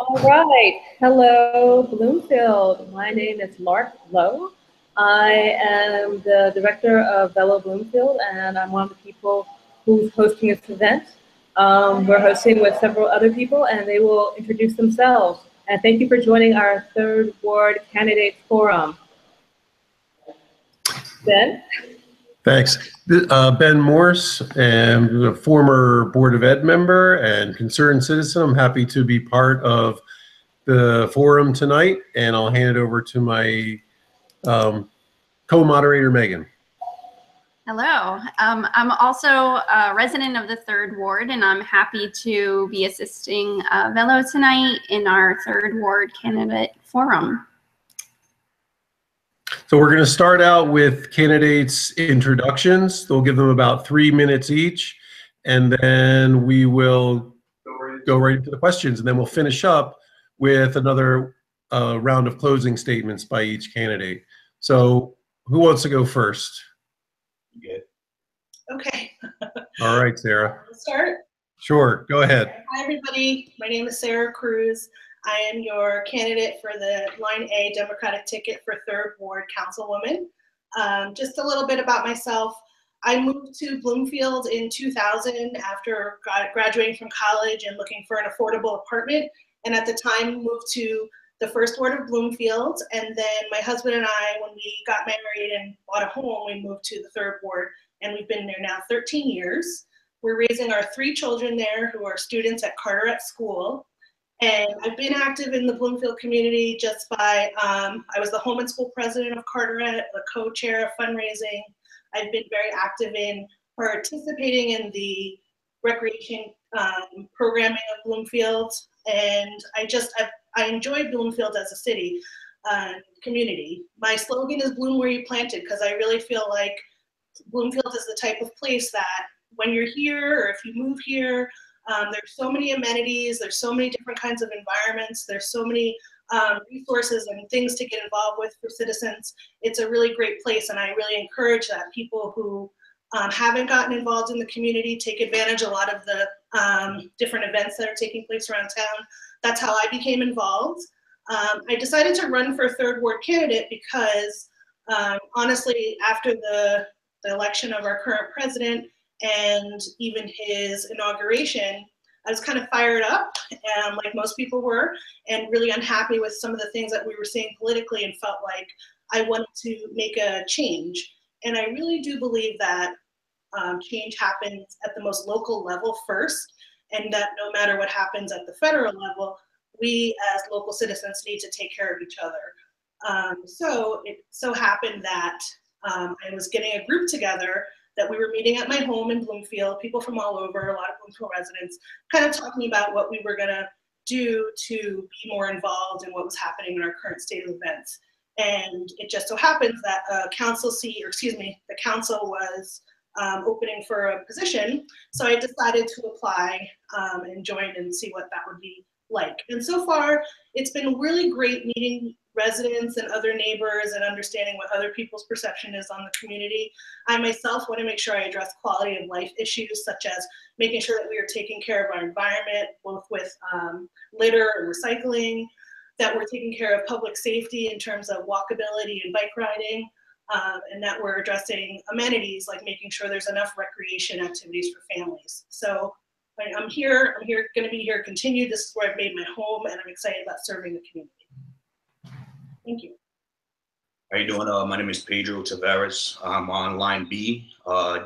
All right. Hello, Bloomfield. My name is Mark Lowe. I am the director of Velo Bloomfield, and I'm one of the people who's hosting this event. We're hosting with several other people, and they will introduce themselves. And thank you for joining our Third Ward Candidate Forum. Ben? Thanks. Ben Morse, and a former Board of Ed member and concerned citizen. I'm happy to be part of the forum tonight, and I'll hand it over to my co-moderator, Megan. Hello. I'm also a resident of the Third Ward, and I'm happy to be assisting Velo tonight in our Third Ward Candidate Forum. So we're going to start out with candidates' introductions. They'll give them about 3 minutes each, and then we will go right into the questions, and then we'll finish up with another round of closing statements by each candidate. So who wants to go first? Good. Okay. All right, Sarah. Let's start. Sure, go ahead. Hi, everybody. My name is Sarah Cruz. I am your candidate for the Line A Democratic ticket for Third Ward Councilwoman. Just a little bit about myself. I moved to Bloomfield in 2000 after graduating from college and looking for an affordable apartment. And at the time moved to the First Ward of Bloomfield. And then my husband and I, when we got married and bought a home, we moved to the Third Ward. And we've been there now 13 years. We're raising our 3 children there who are students at Carteret School. And I've been active in the Bloomfield community just by, I was the home and school president of Carteret, the co-chair of fundraising. I've been very active in participating in the recreation programming of Bloomfield. And I enjoy Bloomfield as a city community. My slogan is Bloom Where You Planted, because I really feel like Bloomfield is the type of place that when you're here or if you move here, there's so many amenities, there's so many different kinds of environments, there's so many resources and things to get involved with for citizens. It's a really great place, and I really encourage that people who haven't gotten involved in the community take advantage of a lot of the different events that are taking place around town. That's how I became involved. I decided to run for a Third Ward candidate because honestly, after the election of our current president and even his inauguration, I was kind of fired up, like most people were, and really unhappy with some of the things that we were seeing politically, and felt like I wanted to make a change. And I really do believe that change happens at the most local level first, and that no matter what happens at the federal level, we as local citizens need to take care of each other. So it so happened that I was getting a group together that we were meeting at my home in Bloomfield, people from all over, a lot of Bloomfield residents, kind of talking about what we were gonna do to be more involved in what was happening in our current state of events. And it just so happens that a council seat, or excuse me, the council was opening for a position. So I decided to apply and join and see what that would be like. And so far, it's been really great meeting residents and other neighbors and understanding what other people's perception is on the community. I myself want to make sure I address quality of life issues, such as making sure that we are taking care of our environment, both with litter and recycling, that we're taking care of public safety in terms of walkability and bike riding, and that we're addressing amenities like making sure there's enough recreation activities for families. So I'm going to be here continued. This is where I've made my home, and I'm excited about serving the community. Thank you. How you doing? My name is Pedro Taveras. I'm on line B. I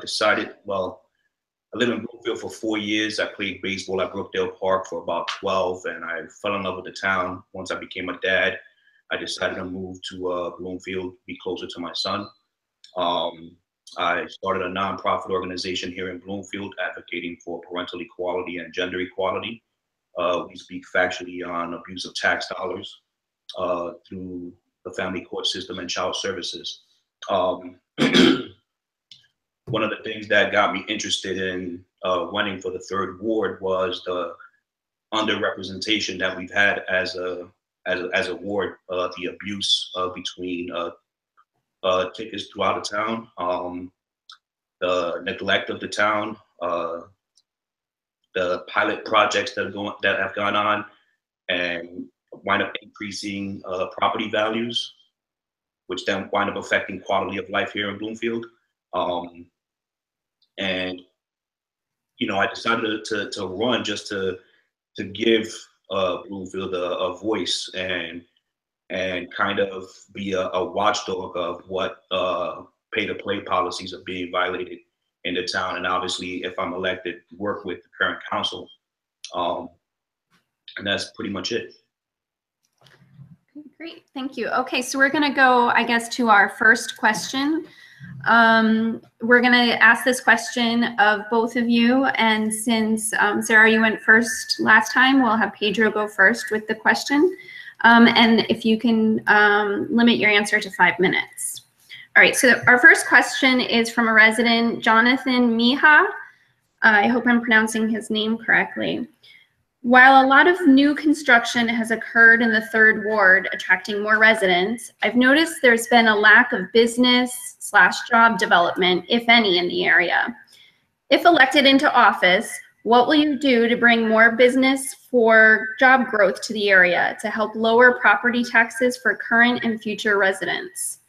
live in Bloomfield for 4 years. I played baseball at Brookdale Park for about 12, and I fell in love with the town. Once I became a dad, I decided to move to Bloomfield, be closer to my son. I started a nonprofit organization here in Bloomfield advocating for parental equality and gender equality. We speak factually on abuse of tax dollars through the family court system and child services. One of the things that got me interested in running for the Third Ward was the underrepresentation that we've had as a ward, the abuse between tickets throughout the town, the neglect of the town, the pilot projects that have gone on, and wind up increasing property values, which then wind up affecting quality of life here in Bloomfield. And you know, I decided to run just to give Bloomfield a voice and kind of be a watchdog of what pay-to-play policies are being violated in the town. And obviously, if I'm elected, work with the current council. And that's pretty much it. Great, thank you. Okay, so we're going to go, I guess, to our first question. We're going to ask this question of both of you, and since Sarah, you went first last time, we'll have Pedro go first with the question. And if you can limit your answer to 5 minutes. All right, so our first question is from a resident, Jonathan Mija. I hope I'm pronouncing his name correctly. While a lot of new construction has occurred in the 3rd Ward, attracting more residents, I've noticed there's been a lack of business/job development, if any, in the area. If elected into office, what will you do to bring more business for job growth to the area to help lower property taxes for current and future residents?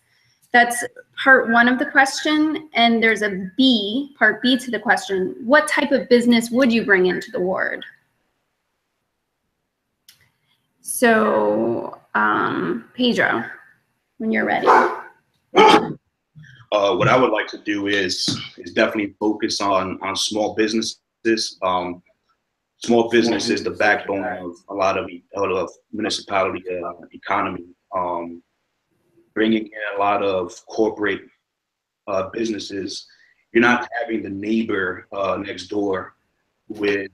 That's part 1 of the question, and there's a B, part B to the question. What type of business would you bring into the ward? So, Pedro, when you're ready. What I would like to do is definitely focus on small businesses. Small business is the backbone of a lot of municipality economy. Bringing in a lot of corporate businesses, you're not having the neighbor next door with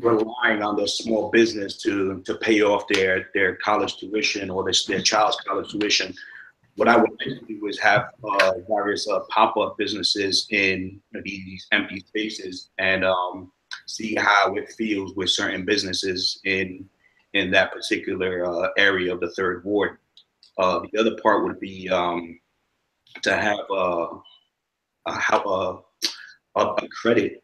relying on the small business to pay off their college tuition or their child's college tuition. What I would like to do is have various pop-up businesses in these empty spaces and see how it feels with certain businesses in that particular area of the 3rd Ward. The other part would be to have a credit,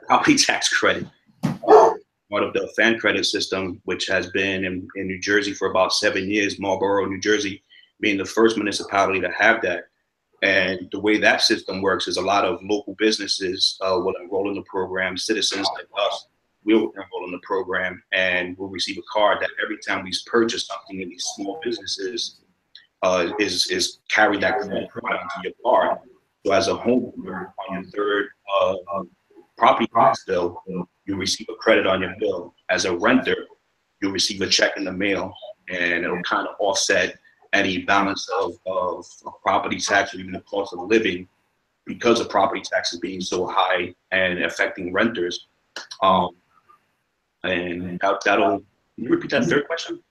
property tax credit, part of the fan credit system, which has been in New Jersey for about 7 years, Marlborough, New Jersey, being the first municipality to have that. And the way that system works is a lot of local businesses will enroll in the program. Citizens like us will enroll in the program and will receive a card that every time we purchase something in these small businesses is carry that credit card onto your card. So as a homeowner on your 3rd property tax bill, you receive a credit on your bill. As a renter, you receive a check in the mail, and it'll kind of offset any balance of property tax or even the cost of living because of property taxes being so high and affecting renters. And that'll, can you repeat that 3rd question?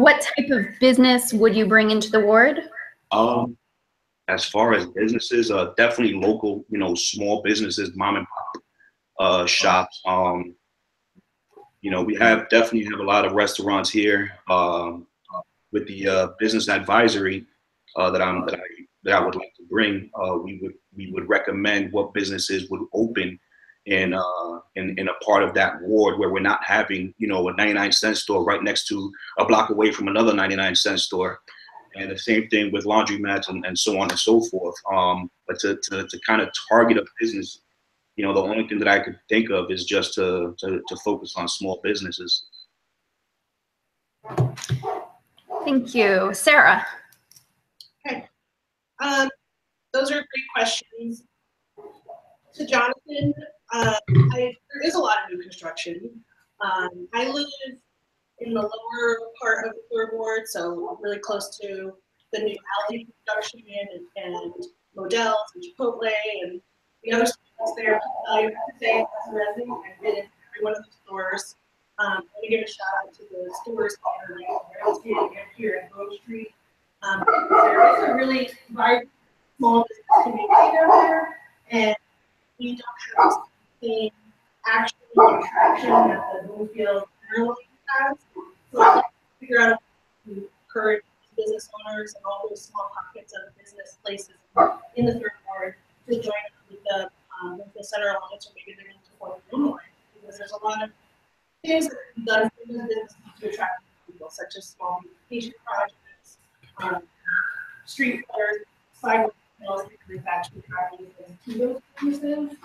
What type of business would you bring into the ward? As far as businesses, definitely local, small businesses, mom and pop shops. We definitely have a lot of restaurants here. With the business advisory that I would like to bring, we would recommend what businesses would open in a part of that ward where we're not having a 99-cent store right next to a block away from another 99-cent store, and the same thing with laundromats and so on and so forth. But to kind of target a business, the only thing that I could think of is just to focus on small businesses. Thank you. Sarah. Okay. Those are great questions. To Jonathan, there is a lot of new construction. I live in the lower part of the 3rd Ward, so really close to the new alley construction and Modell's and Chipotle and the other stores there. I have to say, as a resident, I've been in every one of the stores. I'm going to give a shout out to the stores here at Grove Street. There is a really vibrant small business community down there, and we don't have the same action and traction that the Bloomfield generally has. So I'd like to figure out how to encourage business owners and all those small pockets of business places in the 3rd Ward to join with the Center Alliance, or maybe they're going to form a new one, because there's a lot of things that can be done in the business to attract people, such as small beautification projects, street fairs, sidewalk sales, things like that, to attract people to those businesses.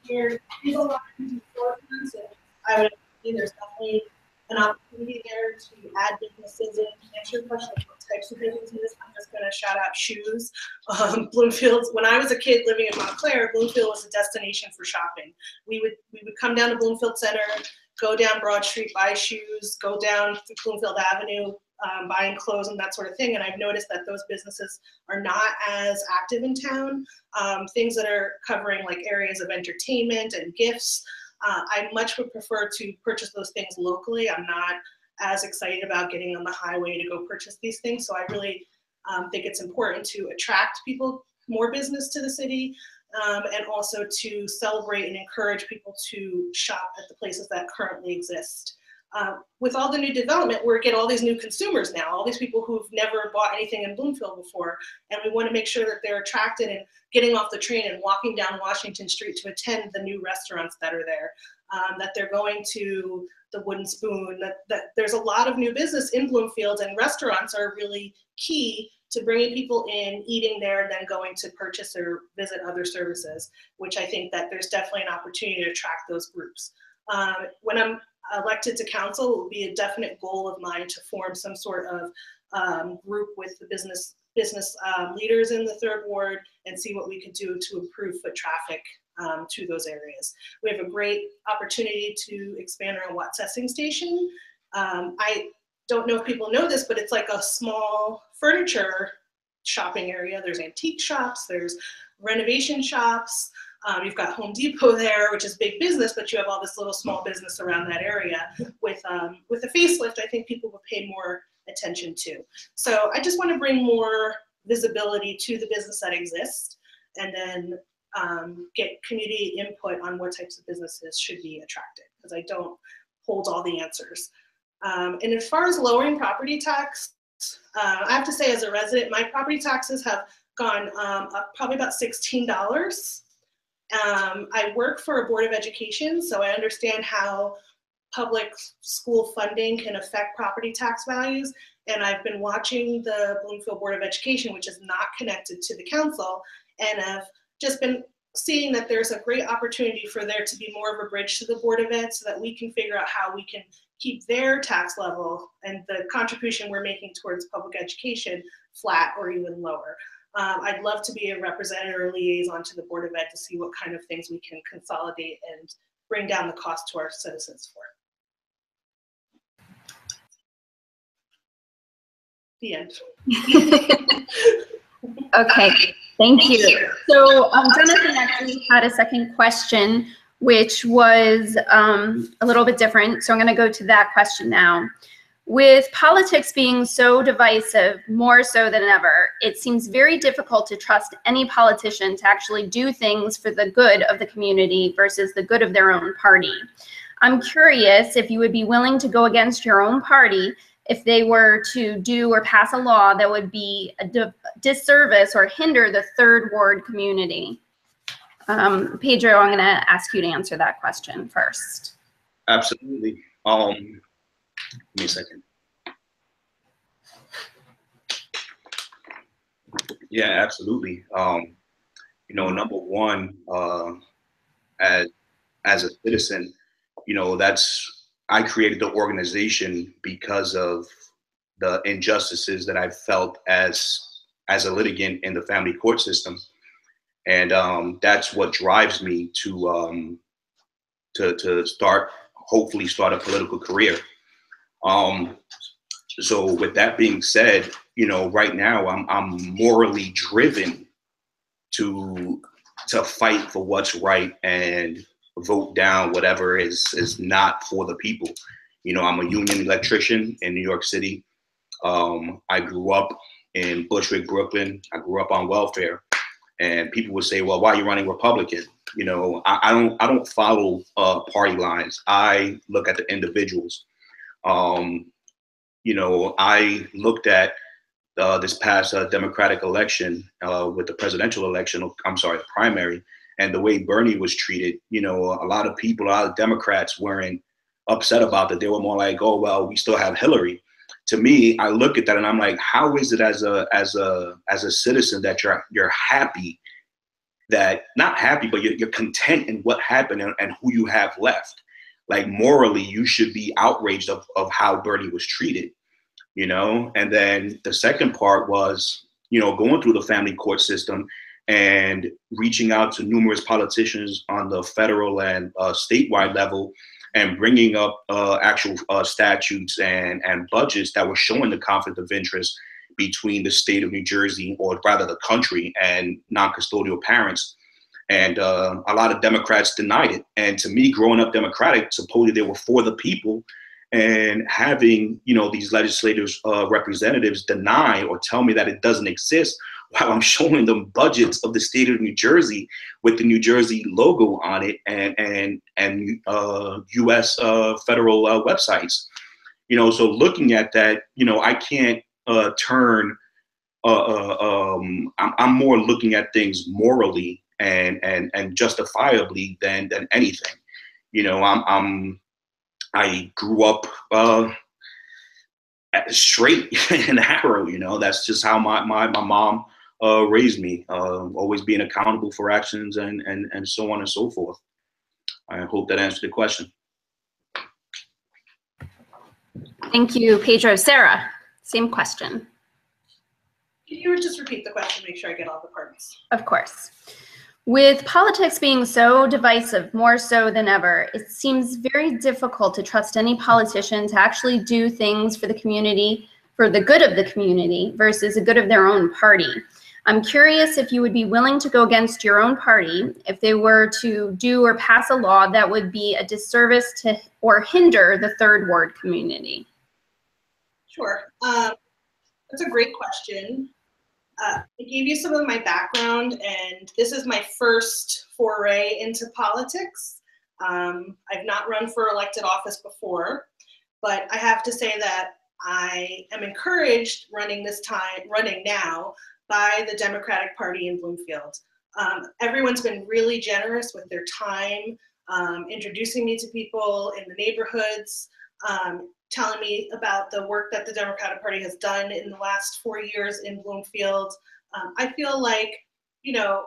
There is a lot of things for them, so I would say there's definitely an opportunity there to add businesses in. To answer your question, what types of businesses, I'm just going to shout out shoes. Bloomfield, when I was a kid living in Montclair, Bloomfield was a destination for shopping. We would come down to Bloomfield Center, go down Broad Street, buy shoes, go down to Bloomfield Avenue, buying clothes and that sort of thing. And I've noticed that those businesses are not as active in town. Things that are covering like areas of entertainment and gifts. I much would prefer to purchase those things locally. I'm not as excited about getting on the highway to go purchase these things. So I really think it's important to attract people, more business to the city, and also to celebrate and encourage people to shop at the places that currently exist. With all the new development, we're getting all these new consumers now, all these people who've never bought anything in Bloomfield before, and we want to make sure that they're attracted and getting off the train and walking down Washington Street to attend the new restaurants that are there, that they're going to the Wooden Spoon, that there's a lot of new business in Bloomfield, and restaurants are really key to bringing people in, eating there, and then going to purchase or visit other services, which I think that there's definitely an opportunity to attract those groups. When I'm elected to council, it will be a definite goal of mine to form some sort of group with the business leaders in the third ward and see what we could do to improve foot traffic to those areas. We have a great opportunity to expand our Watsessing station. I don't know if people know this, but it's like a small furniture shopping area. There's antique shops, there's renovation shops. You've got Home Depot there, which is big business, but you have all this little small business around that area. With a facelift, I think people will pay more attention to. So I just want to bring more visibility to the business that exists, and then get community input on what types of businesses should be attracted, because I don't hold all the answers. And as far as lowering property tax, I have to say as a resident, my property taxes have gone up probably about $16. I work for a board of education, so I understand how public school funding can affect property tax values. And I've been watching the Bloomfield Board of Education, which is not connected to the council, and I've just been seeing that there's a great opportunity for there to be more of a bridge to the Board of Ed, so that we can figure out how we can keep their tax level and the contribution we're making towards public education flat or even lower. I'd love to be a representative or liaison to the Board of Ed to see what kind of things we can consolidate and bring down the cost to our citizens for. The end. Okay, thank you. So Jonathan actually had a second question, which was a little bit different. So I'm going to go to that question now. With politics being so divisive, more so than ever, it seems very difficult to trust any politician to actually do things for the good of the community versus the good of their own party. I'm curious if you would be willing to go against your own party if they were to do or pass a law that would be a disservice or hinder the third ward community. Pedro, I'm going to ask you to answer that question first. Absolutely. Give me a second. Yeah, absolutely. You know, number one, as a citizen, you know, I created the organization because of the injustices that I felt as a litigant in the family court system, and that's what drives me to hopefully start a political career. So with that being said, you know, right now I'm morally driven to fight for what's right and vote down whatever is not for the people. You know, I'm a union electrician in New York City. I grew up in Bushwick, Brooklyn. I grew up on welfare, and people would say, "Well, why are you running Republican?" You know, I don't follow party lines. I look at the individuals. You know, I looked at this past Democratic election with the presidential election. I'm sorry, the primary. And the way Bernie was treated, you know, a lot of people, a lot of Democrats weren't upset about that. They were more like, oh, well, we still have Hillary. To me, I look at that and I'm like, how is it as a citizen that you're happy, that not happy, but you're content in what happened and who you have left? Like, morally, you should be outraged of how Bernie was treated, you know? And then the second part was, you know, going through the family court system and reaching out to numerous politicians on the federal and statewide level and bringing up actual statutes and budgets that were showing the conflict of interest between the state of New Jersey, or rather the country, and non-custodial parents. And a lot of Democrats denied it. And to me, growing up Democratic, supposedly they were for the people, and having, you know, these legislators, representatives deny or tell me that it doesn't exist, while I'm showing them budgets of the state of New Jersey with the New Jersey logo on it and U.S. Federal websites. You know, so looking at that, you know, I can't turn. I'm more looking at things morally and justifiably than anything. You know, I grew up straight and narrow. You know, that's just how my mom raised me. Always being accountable for actions and so on and so forth. I hope that answered the question. Thank you, Pedro. Sarah, same question. Can you just repeat the question, make sure I get all the parts? Of course. With politics being so divisive, more so than ever, it seems very difficult to trust any politician to actually do things for the community, for the good of the community, versus the good of their own party. I'm curious if you would be willing to go against your own party if they were to do or pass a law that would be a disservice to or hinder the Third Ward community. Sure. That's a great question. I gave you some of my background, and this is my first foray into politics. I've not run for elected office before, but I have to say that I am encouraged running now by the Democratic Party in Bloomfield. Everyone's been really generous with their time, introducing me to people in the neighborhoods, telling me about the work that the Democratic Party has done in the last 4 years in Bloomfield. I feel like, you know,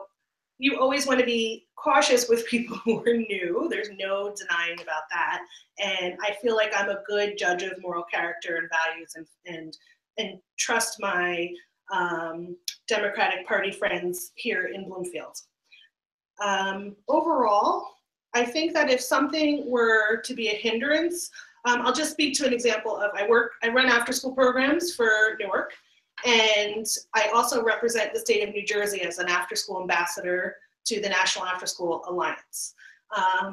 you always want to be cautious with people who are new. There's no denying about that. And I feel like I'm a good judge of moral character and values, and trust my Democratic Party friends here in Bloomfield. Overall, I think that if something were to be a hindrance, I'll just speak to an example of I run after school programs for Newark, and I also represent the state of New Jersey as an after school ambassador to the National After School Alliance.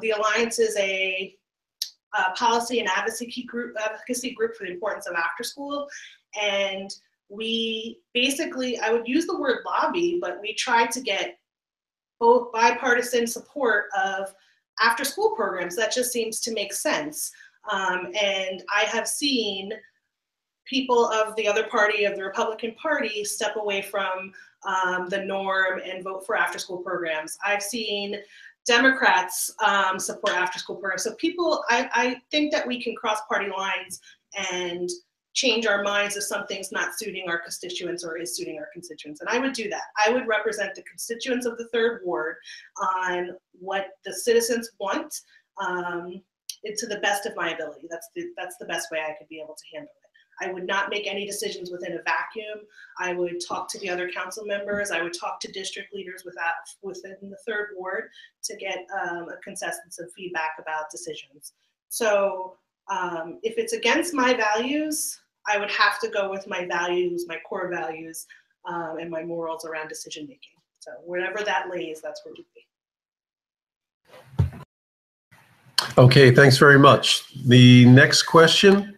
The Alliance is a policy and advocacy group for the importance of after school, and we basically, I would use the word lobby, but we try to get both bipartisan support of after school programs. That just seems to make sense. And I have seen people of the other party, of the Republican Party, step away from the norm and vote for after school programs. I've seen Democrats support after school programs. So people, I think that we can cross party lines and change our minds if something's not suiting our constituents or is suiting our constituents. And I would do that. I would represent the constituents of the Third Ward on what the citizens want, to the best of my ability. That's the best way I could be able to handle it. I would not make any decisions within a vacuum. I would talk to the other council members. I would talk to district leaders within the Third Ward to get a consensus of feedback about decisions. So if it's against my values, I would have to go with my values, my core values, and my morals around decision making. So wherever that lays, that's where we'd be. Okay, thanks very much. The next question,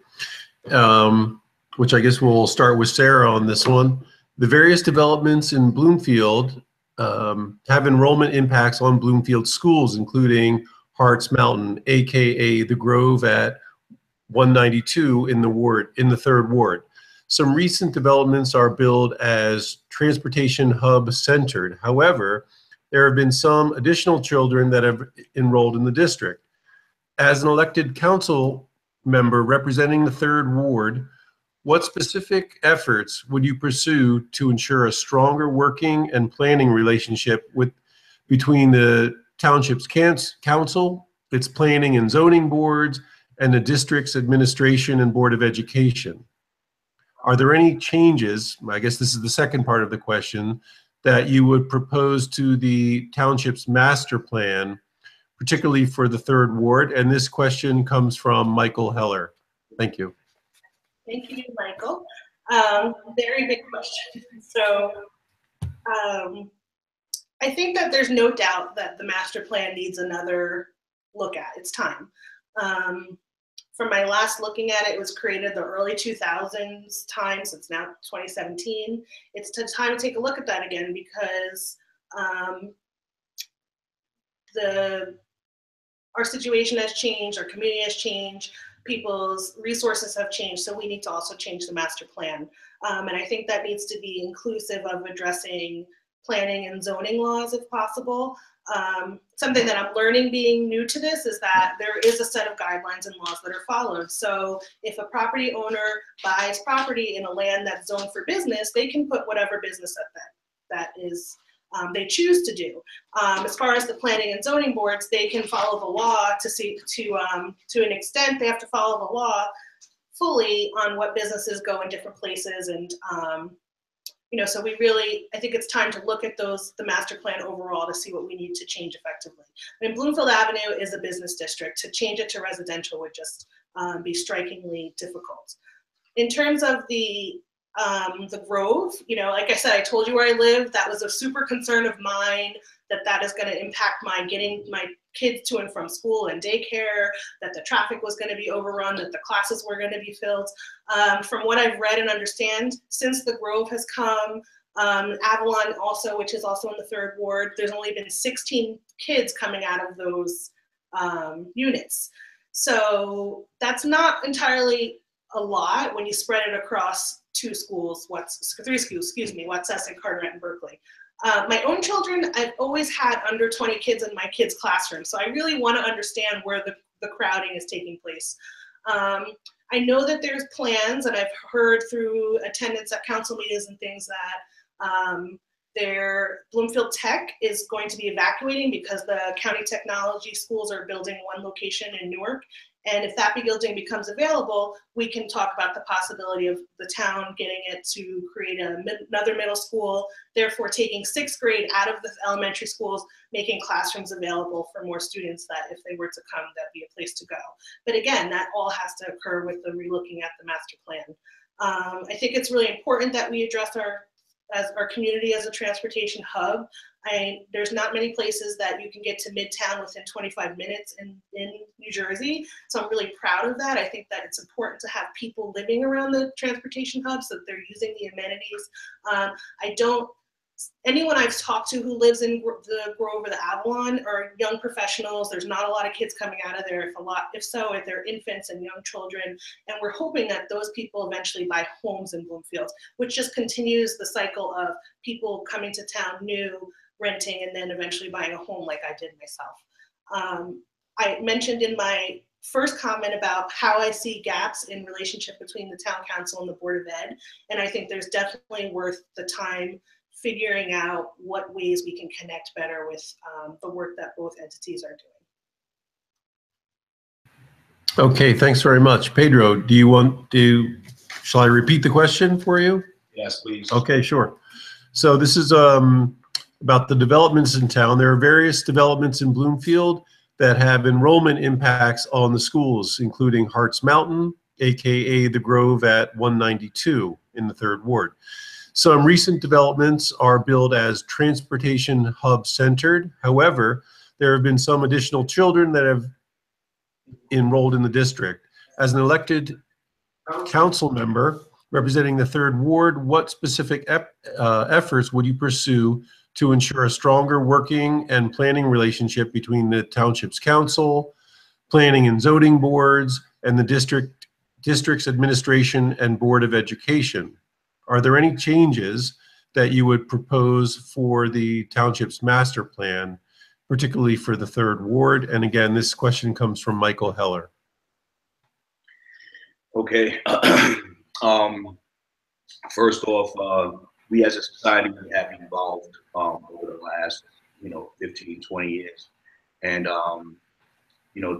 which I guess we'll start with Sarah on this one. The various developments in Bloomfield have enrollment impacts on Bloomfield schools, including Harts Mountain, AKA the Grove at 192 in the Third Ward. Some recent developments are billed as transportation hub centered. However, there have been some additional children that have enrolled in the district. As an elected council member representing the 3rd Ward, what specific efforts would you pursue to ensure a stronger working and planning relationship between the township's council, its planning and zoning boards, and the district's administration and board of education? Are there any changes, I guess this is the second part of the question, that you would propose to the township's master plan, particularly for the 3rd Ward? And this question comes from Michael Heller. Thank you. Thank you, Michael. Very big question. So I think that there's no doubt that the master plan needs another look at. It's time. From my last looking at it, it was created the early 2000s time, so it's now 2017. It's time to take a look at that again, because our situation has changed, our community has changed, people's resources have changed, so we need to also change the master plan. And I think that needs to be inclusive of addressing planning and zoning laws if possible. Something that I'm learning being new to this is that there is a set of guidelines and laws that are followed. So if a property owner buys property in a land that's zoned for business, they can put whatever business that is they choose to do. As far as the planning and zoning boards, they can follow the law to an extent. They have to follow the law fully on what businesses go in different places, and so I think it's time to look at the master plan overall to see what we need to change effectively. I mean, Bloomfield Avenue is a business district. To change it to residential would just be strikingly difficult. In terms of the Grove, like I said, I told you where I live. That was a super concern of mine, that is going to impact getting my kids to and from school and daycare, that the traffic was going to be overrun, that the classes were going to be filled. From what I've read and understand, since the Grove has come, Avalon also, which is also in the 3rd Ward, there's only been 16 kids coming out of those units. So that's not entirely a lot when you spread it across 3 schools, Watsessa, and Carteret, and Berkeley. My own children, I've always had under 20 kids in my kids' classroom, so I really want to understand where the crowding is taking place. I know that there's plans, and I've heard through attendance at council meetings and things that Bloomfield Tech is going to be evacuating because the county technology schools are building one location in Newark. And if that building becomes available, we can talk about the possibility of the town getting it to create another middle school, therefore taking 6th grade out of the elementary schools, making classrooms available for more students that if they were to come, that'd be a place to go. But again, that all has to occur with the relooking at the master plan. I think it's really important that we address our community as a transportation hub. There's not many places that you can get to Midtown within 25 minutes in New Jersey. So I'm really proud of that. I think that it's important to have people living around the transportation hub so that they're using the amenities. Anyone I've talked to who lives in the Grove or the Avalon are young professionals. There's not a lot of kids coming out of there. If so, they're infants and young children. And we're hoping that those people eventually buy homes in Bloomfield, which just continues the cycle of people coming to town new, renting, and then eventually buying a home like I did myself. I mentioned in my first comment about how I see gaps in relationship between the town council and the Board of Ed. And I think there's definitely worth the time figuring out what ways we can connect better with the work that both entities are doing. Okay, thanks very much. Pedro, shall I repeat the question for you? Yes, please. Okay, sure. So this is about the developments in town. There are various developments in Bloomfield that have enrollment impacts on the schools, including Harts Mountain, AKA the Grove at 192 in the 3rd Ward. Some recent developments are billed as transportation hub centered. However, there have been some additional children that have enrolled in the district. As an elected council member representing the 3rd Ward, what specific efforts would you pursue to ensure a stronger working and planning relationship between the township's council, planning and zoning boards, and the district's administration and board of education? Are there any changes that you would propose for the township's master plan, particularly for the third ward? And again, this question comes from Michael Heller. Okay. First off, we as a society have evolved over the last, 15, 20 years. And,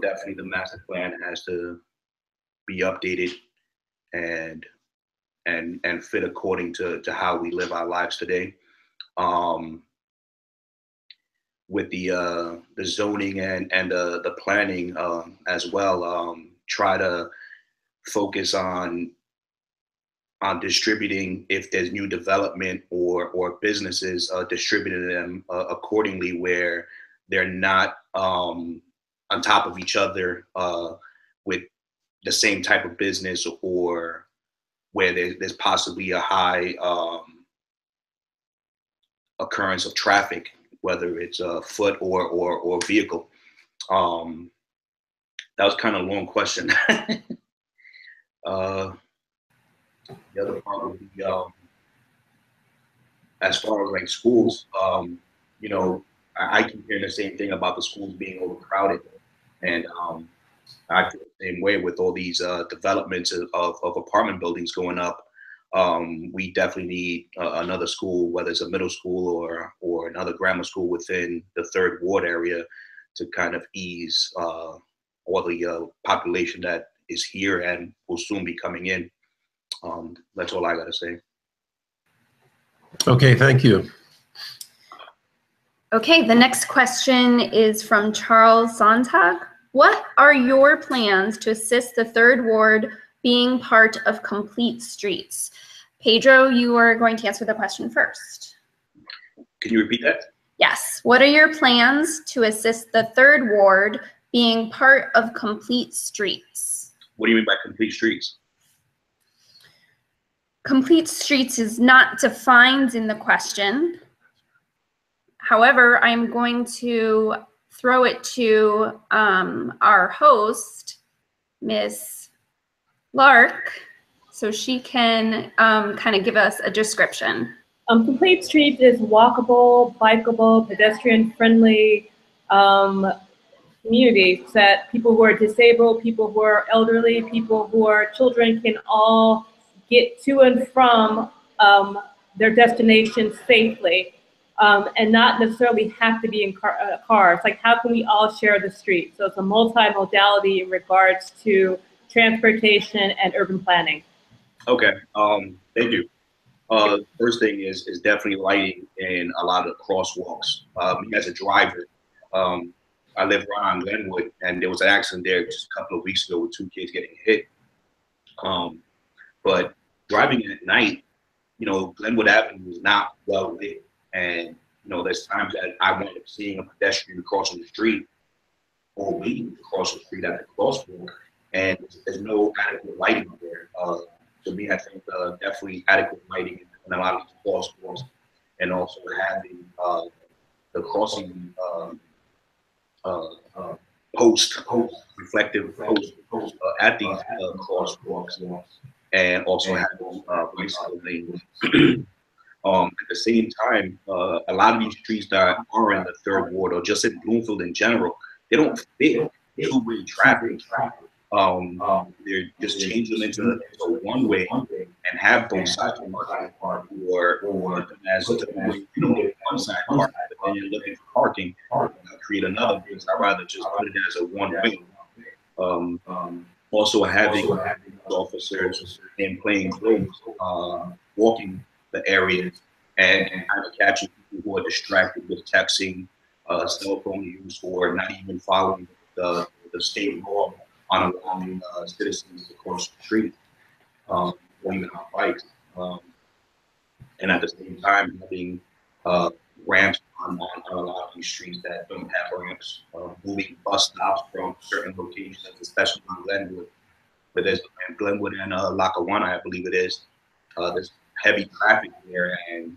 definitely the master plan has to be updated and fit according to how we live our lives today. With the zoning and the planning as well, try to focus on distributing, if there's new development or businesses, distributing them accordingly, where they're not on top of each other with the same type of business, or where there's possibly a high occurrence of traffic, whether it's a foot or vehicle. That was kind of a long question. The other part would be, as far as like schools, I keep hearing the same thing about the schools being overcrowded. And I feel the same way with all these developments of apartment buildings going up. We definitely need another school, whether it's a middle school or another grammar school within the third ward area, to kind of ease all the population that is here and will soon be coming in. That's all I got to say. Okay, thank you. Okay, the next question is from Charles Sontag. What are your plans to assist the third ward being part of complete streets? Pedro, you are going to answer the question first. Can you repeat that? Yes. What are your plans to assist the third ward being part of complete streets? What do you mean by complete streets? Complete streets is not defined in the question. However, I'm going to throw it to our host, Miss Lark, so she can kind of give us a description. Complete streets is walkable, bikeable, pedestrian-friendly communities that people who are disabled, people who are elderly, people who are children can all get to and from their destinations safely, and not necessarily have to be in cars. Like, how can we all share the street? So it's a multi-modality in regards to transportation and urban planning. Okay, thank you. First thing is definitely lighting in a lot of crosswalks. Me as a driver, I live right on Glenwood, and there was an accident there just a couple of weeks ago with 2 kids getting hit. But driving at night, Glenwood Avenue is not well lit. And, there's times that I wind up seeing a pedestrian crossing the street or waiting to cross the street at the crosswalk, and there's no adequate lighting there. To me, I think definitely adequate lighting in a lot of these crosswalks, and also having the crossing reflective post at these crosswalks, and also having bicycle lanes. At the same time, a lot of these streets that are in the third ward, or just in Bloomfield in general, they don't fit two-way traffic. They're just changing them into one-way and have both sides park, or as to get one side park, but then you're looking for parking, create another, because I'd rather just put it as a one-way. Also having officers in plain clothes walking the area and kind of catching people who are distracted with texting, cell phone use, or not even following the state law on allowing citizens to cross the street, or even on bikes. And at the same time, having ramps on a lot of these streets that don't have ramps, moving bus stops from certain locations, especially on Glenwood. But there's Glenwood and Lackawanna, I believe it is. There's heavy traffic there, and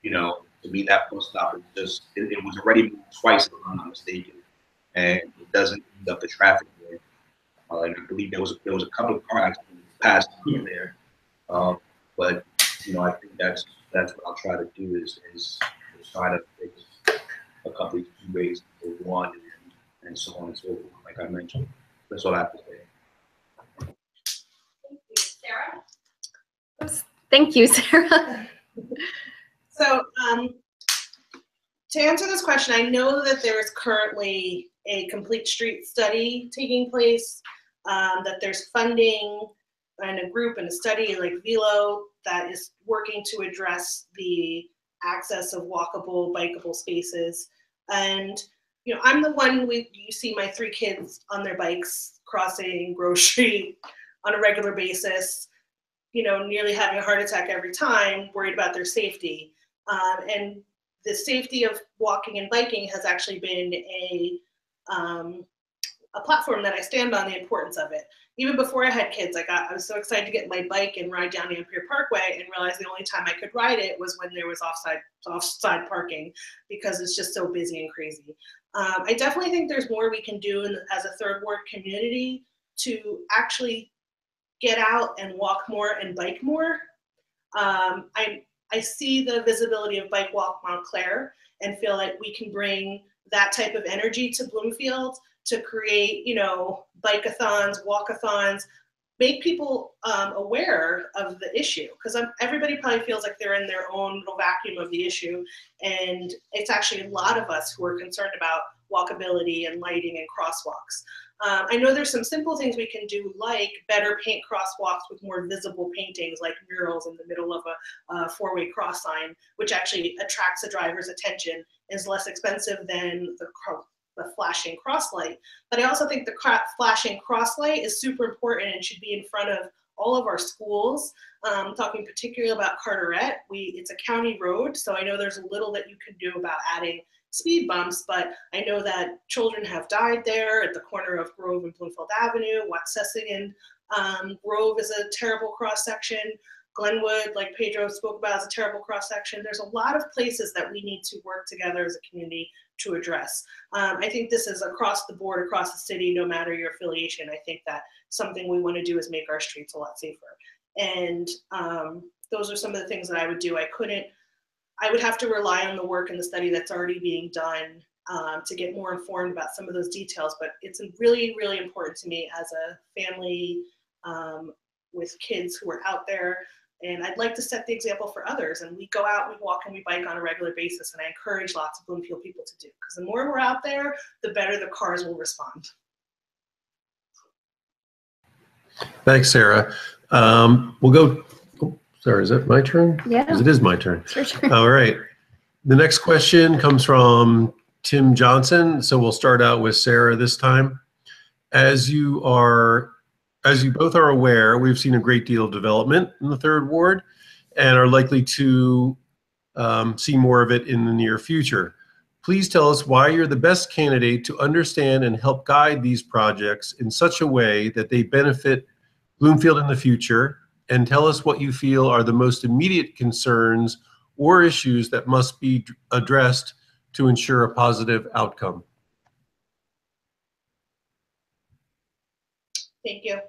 to me, that bus stop is just it was already moved twice, if I'm not mistaken, and it doesn't ease up the traffic there. And I believe there was a couple of car accidents passed through there, but I think that's what I'll try to do is try to fix a couple of ways for one, and so on and so forth, like I mentioned. That's all I have to say. Thank you, Sarah. Thank you, Sarah. So to answer this question, I know that there is currently a complete street study taking place, that there's funding and a group and a study like Velo that is working to address the access of walkable, bikeable spaces. And I'm the one you see my 3 kids on their bikes crossing Grove Street on a regular basis, nearly having a heart attack every time, worried about their safety. And the safety of walking and biking has actually been a platform that I stand on, the importance of it. Even before I had kids, I was so excited to get my bike and ride down the Ampere Parkway, and realized the only time I could ride it was when there was offside parking, because it's just so busy and crazy. I definitely think there's more we can do as a third ward community to actually get out and walk more and bike more. I see the visibility of Bike Walk Montclair and feel like we can bring that type of energy to Bloomfield to create, bike-a-thons, walk-a-thons, make people aware of the issue, because everybody probably feels like they're in their own little vacuum of the issue, and it's actually a lot of us who are concerned about walkability and lighting and crosswalks. I know there's some simple things we can do, like better paint crosswalks with more visible paintings, like murals in the middle of a 4-way cross sign, which actually attracts the driver's attention, is less expensive than the flashing cross light. But I also think the flashing cross light is super important and should be in front of all of our schools. Talking particularly about Carteret, it's a county road, so I know there's a little that you can do about adding speed bumps, but I know that children have died there at the corner of Grove and Bloomfield Avenue. Watsessing and Grove is a terrible cross section. Glenwood, like Pedro spoke about, is a terrible cross section. There's a lot of places that we need to work together as a community to address. I think this is across the board, across the city, no matter your affiliation. I think that something we want to do is make our streets a lot safer. And those are some of the things that I would do. I would have to rely on the work and the study that's already being done to get more informed about some of those details. But it's really, really important to me as a family with kids who are out there. And I'd like to set the example for others. And we go out, we walk, and we bike on a regular basis. And I encourage lots of Bloomfield people to do, because the more we're out there, the better the cars will respond. Thanks, Sarah. We'll go. Sorry, is it my turn? Yeah. Because it is my turn. It's your turn. All right. The next question comes from Tim Johnson. So we'll start out with Sarah this time. As you both are aware, we've seen a great deal of development in the third ward and are likely to see more of it in the near future. Please tell us why you're the best candidate to understand and help guide these projects in such a way that they benefit Bloomfield in the future, and tell us what you feel are the most immediate concerns or issues that must be addressed to ensure a positive outcome. Thank you.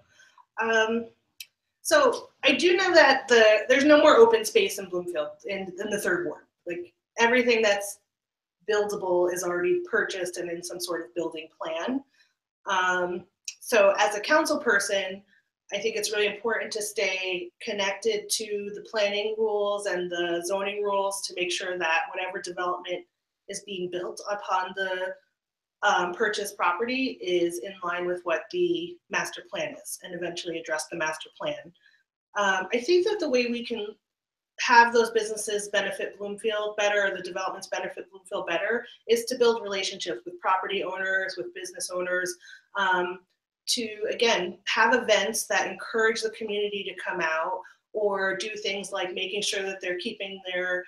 So I do know that there's no more open space in Bloomfield in the third ward. Like, everything that's buildable is already purchased and in some sort of building plan. So as a council person, I think it's really important to stay connected to the planning rules and the zoning rules to make sure that whatever development is being built upon the purchased property is in line with what the master plan is, and eventually address the master plan. I think that the way we can have those businesses benefit Bloomfield better, or the developments benefit Bloomfield better, is to build relationships with property owners, with business owners, to, again, have events that encourage the community to come out, or do things like making sure that they're keeping their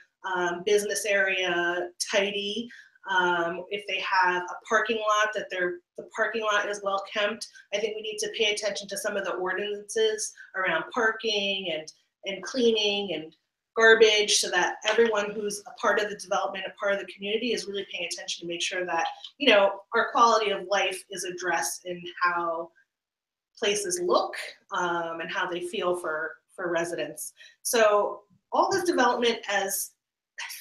business area tidy. If they have a parking lot, that the parking lot is well kept. I think we need to pay attention to some of the ordinances around parking and cleaning and garbage, so that everyone who's a part of the development, a part of the community, is really paying attention to make sure that, our quality of life is addressed in how places look and how they feel for residents. So all this development, as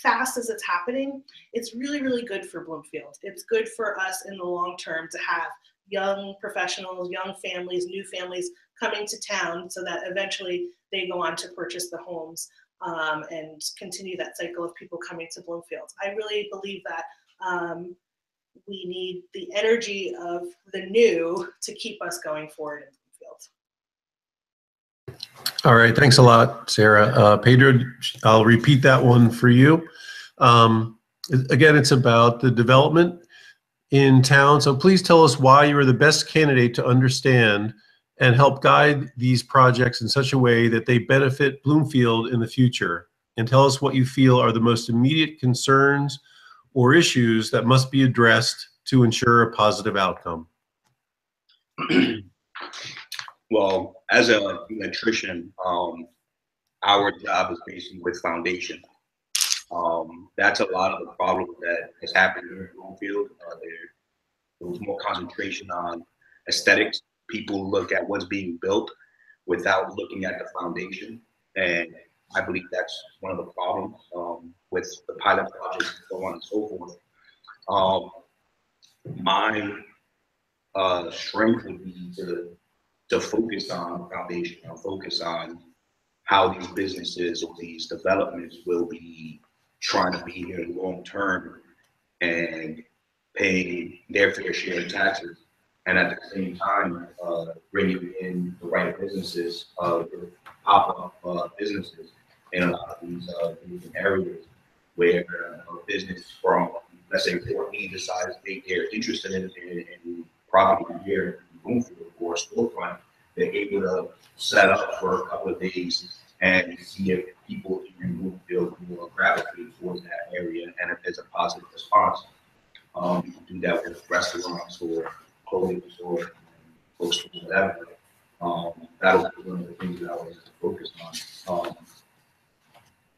fast as it's happening, it's really, really good for Bloomfield. It's good for us in the long term to have young professionals, young families, new families coming to town so that eventually they go on to purchase the homes and continue that cycle of people coming to Bloomfield. I really believe that we need the energy of the new to keep us going forward in Bloomfield. All right, thanks a lot, Sarah. Pedro, I'll repeat that one for you. Again, it's about the development in town. So please tell us why you are the best candidate to understand and help guide these projects in such a way that they benefit Bloomfield in the future. And tell us what you feel are the most immediate concerns or issues that must be addressed to ensure a positive outcome. Well, as an electrician, our job is basically with foundation. That's a lot of the problem that has happened here in Bloomfield. There was more concentration on aesthetics. People look at what's being built without looking at the foundation. And I believe that's one of the problems with the pilot projects and so on and so forth. My strength would be to focus on foundation, focus on how these businesses or these developments will be trying to be here long term and paying their fair share of taxes, and at the same time bringing in the right businesses, pop-up businesses in a lot of these areas where a business from, let's say, 14 decides they're interested in property here in Bloomfield or storefront, they're able to set up for a couple of days and see if people in Bloomfield will gravitate towards that area, and if there's a positive response. You can do that with restaurants or clothing stores, bookstores, whatever. That'll be one of the things that I was focused on.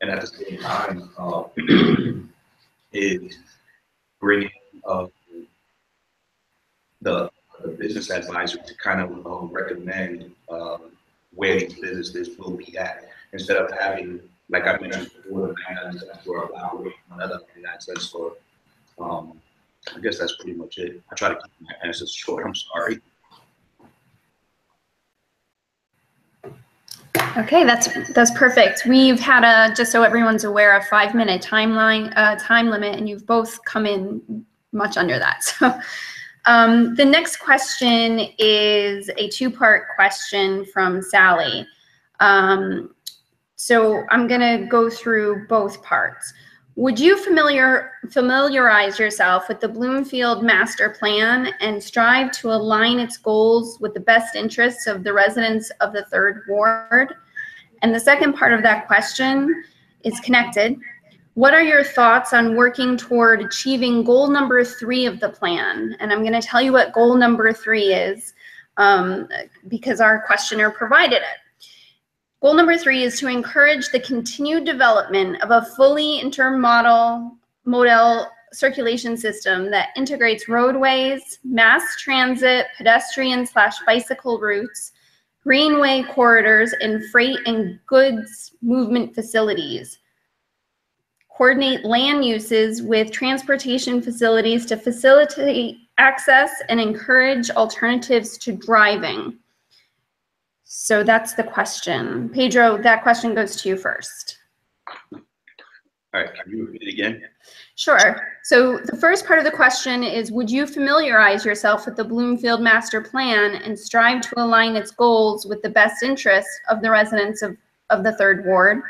And at the same time, is bringing the business advisor to kind of recommend where these businesses will be at, instead of having, like I mentioned before, 99 cents for a flower, another 99 cents for. I guess that's pretty much it. I try to keep my answers short. I'm sorry. Okay, that's perfect. We've had just so everyone's aware, a 5-minute time limit, and you've both come in much under that. So the next question is a 2-part question from Sally. So I'm gonna go through both parts. Would you familiarize yourself with the Bloomfield Master Plan and strive to align its goals with the best interests of the residents of the 3rd Ward? And the second part of that question is connected. What are your thoughts on working toward achieving goal number 3 of the plan? And I'm going to tell you what goal number 3 is because our questioner provided it. Goal number 3 is to encourage the continued development of a fully intermodal circulation system that integrates roadways, mass transit, pedestrian/bicycle routes, greenway corridors, and freight and goods movement facilities. Coordinate land uses with transportation facilities to facilitate access and encourage alternatives to driving. So that's the question. Pedro, that question goes to you first. All right, can you repeat it again? Sure. So the first part of the question is, would you familiarize yourself with the Bloomfield Master Plan and strive to align its goals with the best interests of the residents of the 3rd Ward?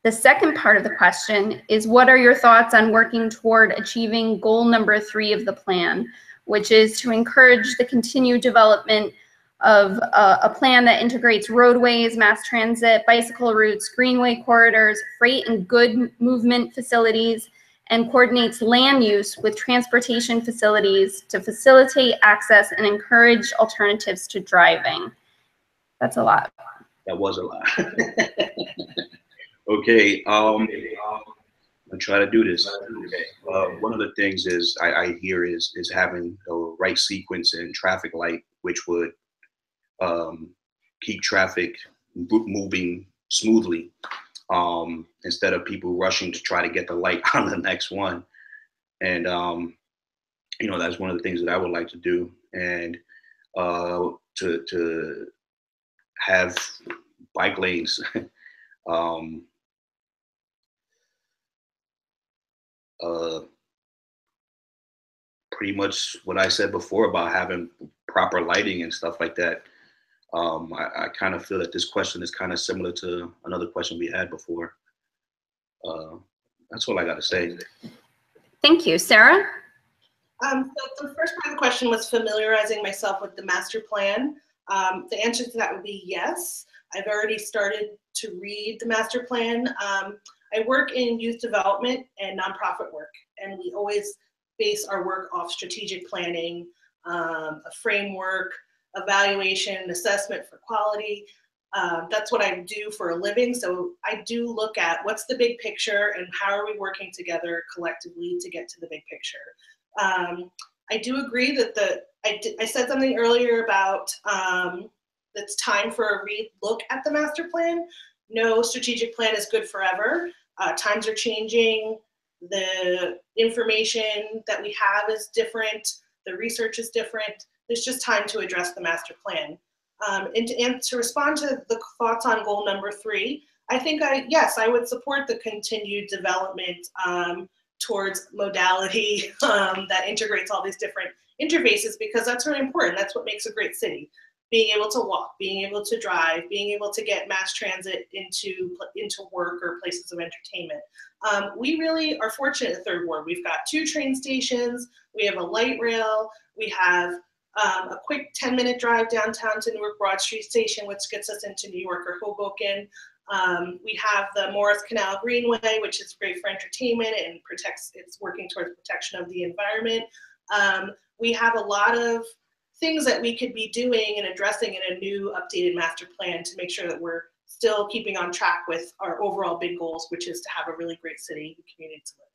The second part of the question is, what are your thoughts on working toward achieving goal number 3 of the plan, which is to encourage the continued development of a plan that integrates roadways, mass transit, bicycle routes, greenway corridors, freight and good movement facilities, and coordinates land use with transportation facilities to facilitate access and encourage alternatives to driving? That's a lot. That was a lot. Okay, I'll try to do this. Okay. One of the things is I hear is having the right sequence and traffic light, which would keep traffic moving smoothly. instead of people rushing to try to get the light on the next one. And, you know, that's one of the things that I would like to do. And to have bike lanes. Pretty much what I said before about having proper lighting and stuff like that. I kind of feel that this question is kind of similar to another question we had before. That's all I got to say. Thank you. Sarah? So the first part of the question was familiarizing myself with the master plan. The answer to that would be yes. I've already started to read the master plan. I work in youth development and nonprofit work, and we always base our work off strategic planning, a framework, evaluation, assessment for quality. That's what I do for a living. So I do look at what's the big picture and how are we working together collectively to get to the big picture. I do agree that I said something earlier about it's time for a re-look at the master plan. No strategic plan is good forever. Times are changing. The information that we have is different. The research is different. There's just time to address the master plan. And to respond to the thoughts on goal number 3, I think yes, I would support the continued development towards modality that integrates all these different interfaces, because that's really important. That's what makes a great city. Being able to walk, being able to drive, being able to get mass transit into work or places of entertainment. We really are fortunate at Third Ward. We've got 2 train stations, we have a light rail, we have a quick 10-minute drive downtown to Newark Broad Street Station, which gets us into New York or Hoboken. We have the Morse Canal Greenway, which is great for entertainment and it's working towards protection of the environment. We have a lot of things that we could be doing and addressing in a new updated master plan to make sure that we're still keeping on track with our overall big goals, which is to have a really great city and community to live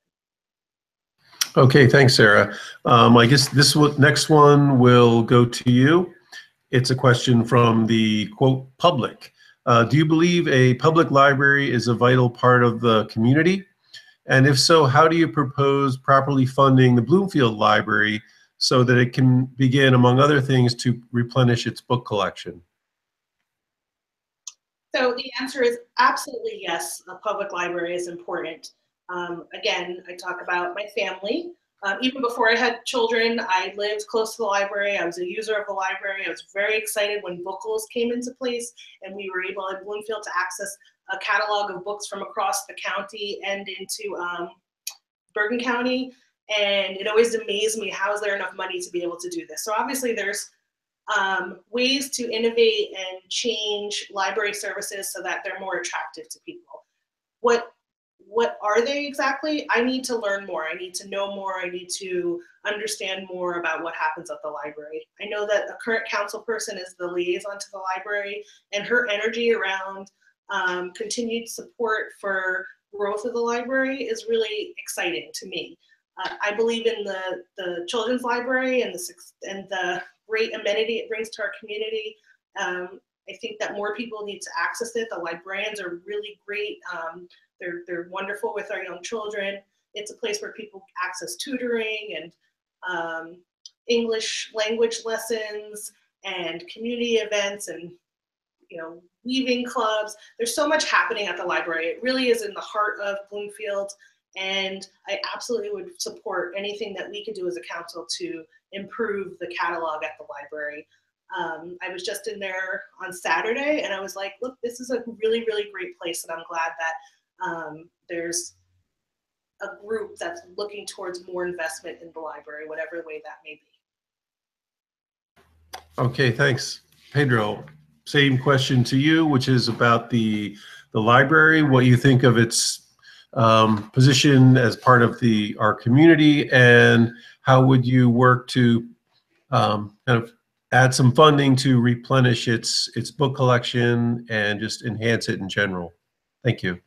in. Okay, thanks, Sarah. I guess this next one will go to you. It's a question from the, quote, public. Do you believe a public library is a vital part of the community? And if so, how do you propose properly funding the Bloomfield Library so that it can begin, among other things, to replenish its book collection? So the answer is absolutely yes. A public library is important. Again, I talk about my family. Even before I had children, I lived close to the library. I was a user of the library. I was very excited when Bookles came into place and we were able in Bloomfield to access a catalog of books from across the county and into Bergen County. And it always amazed me, how is there enough money to be able to do this? So obviously there's ways to innovate and change library services so that they're more attractive to people. What are they exactly? I need to learn more. I need to know more. I need to understand more about what happens at the library. I know that a current council person is the liaison to the library, and her energy around continued support for growth of the library is really exciting to me. I believe in the children's library and the great amenity it brings to our community. I think that more people need to access it. The librarians are really great. They're wonderful with our young children. It's a place where people access tutoring and English language lessons and community events and weaving clubs. There's so much happening at the library. It really is in the heart of Bloomfield, and I absolutely would support anything that we could do as a council to improve the catalog at the library. I was just in there on Saturday and I was like, look, this is a really, really great place, and I'm glad that there's a group that's looking towards more investment in the library, whatever way that may be. Okay, thanks. Pedro, same question to you, which is about the library, what you think of its position as part of our community, and how would you work to kind of add some funding to replenish its book collection and just enhance it in general? Thank you.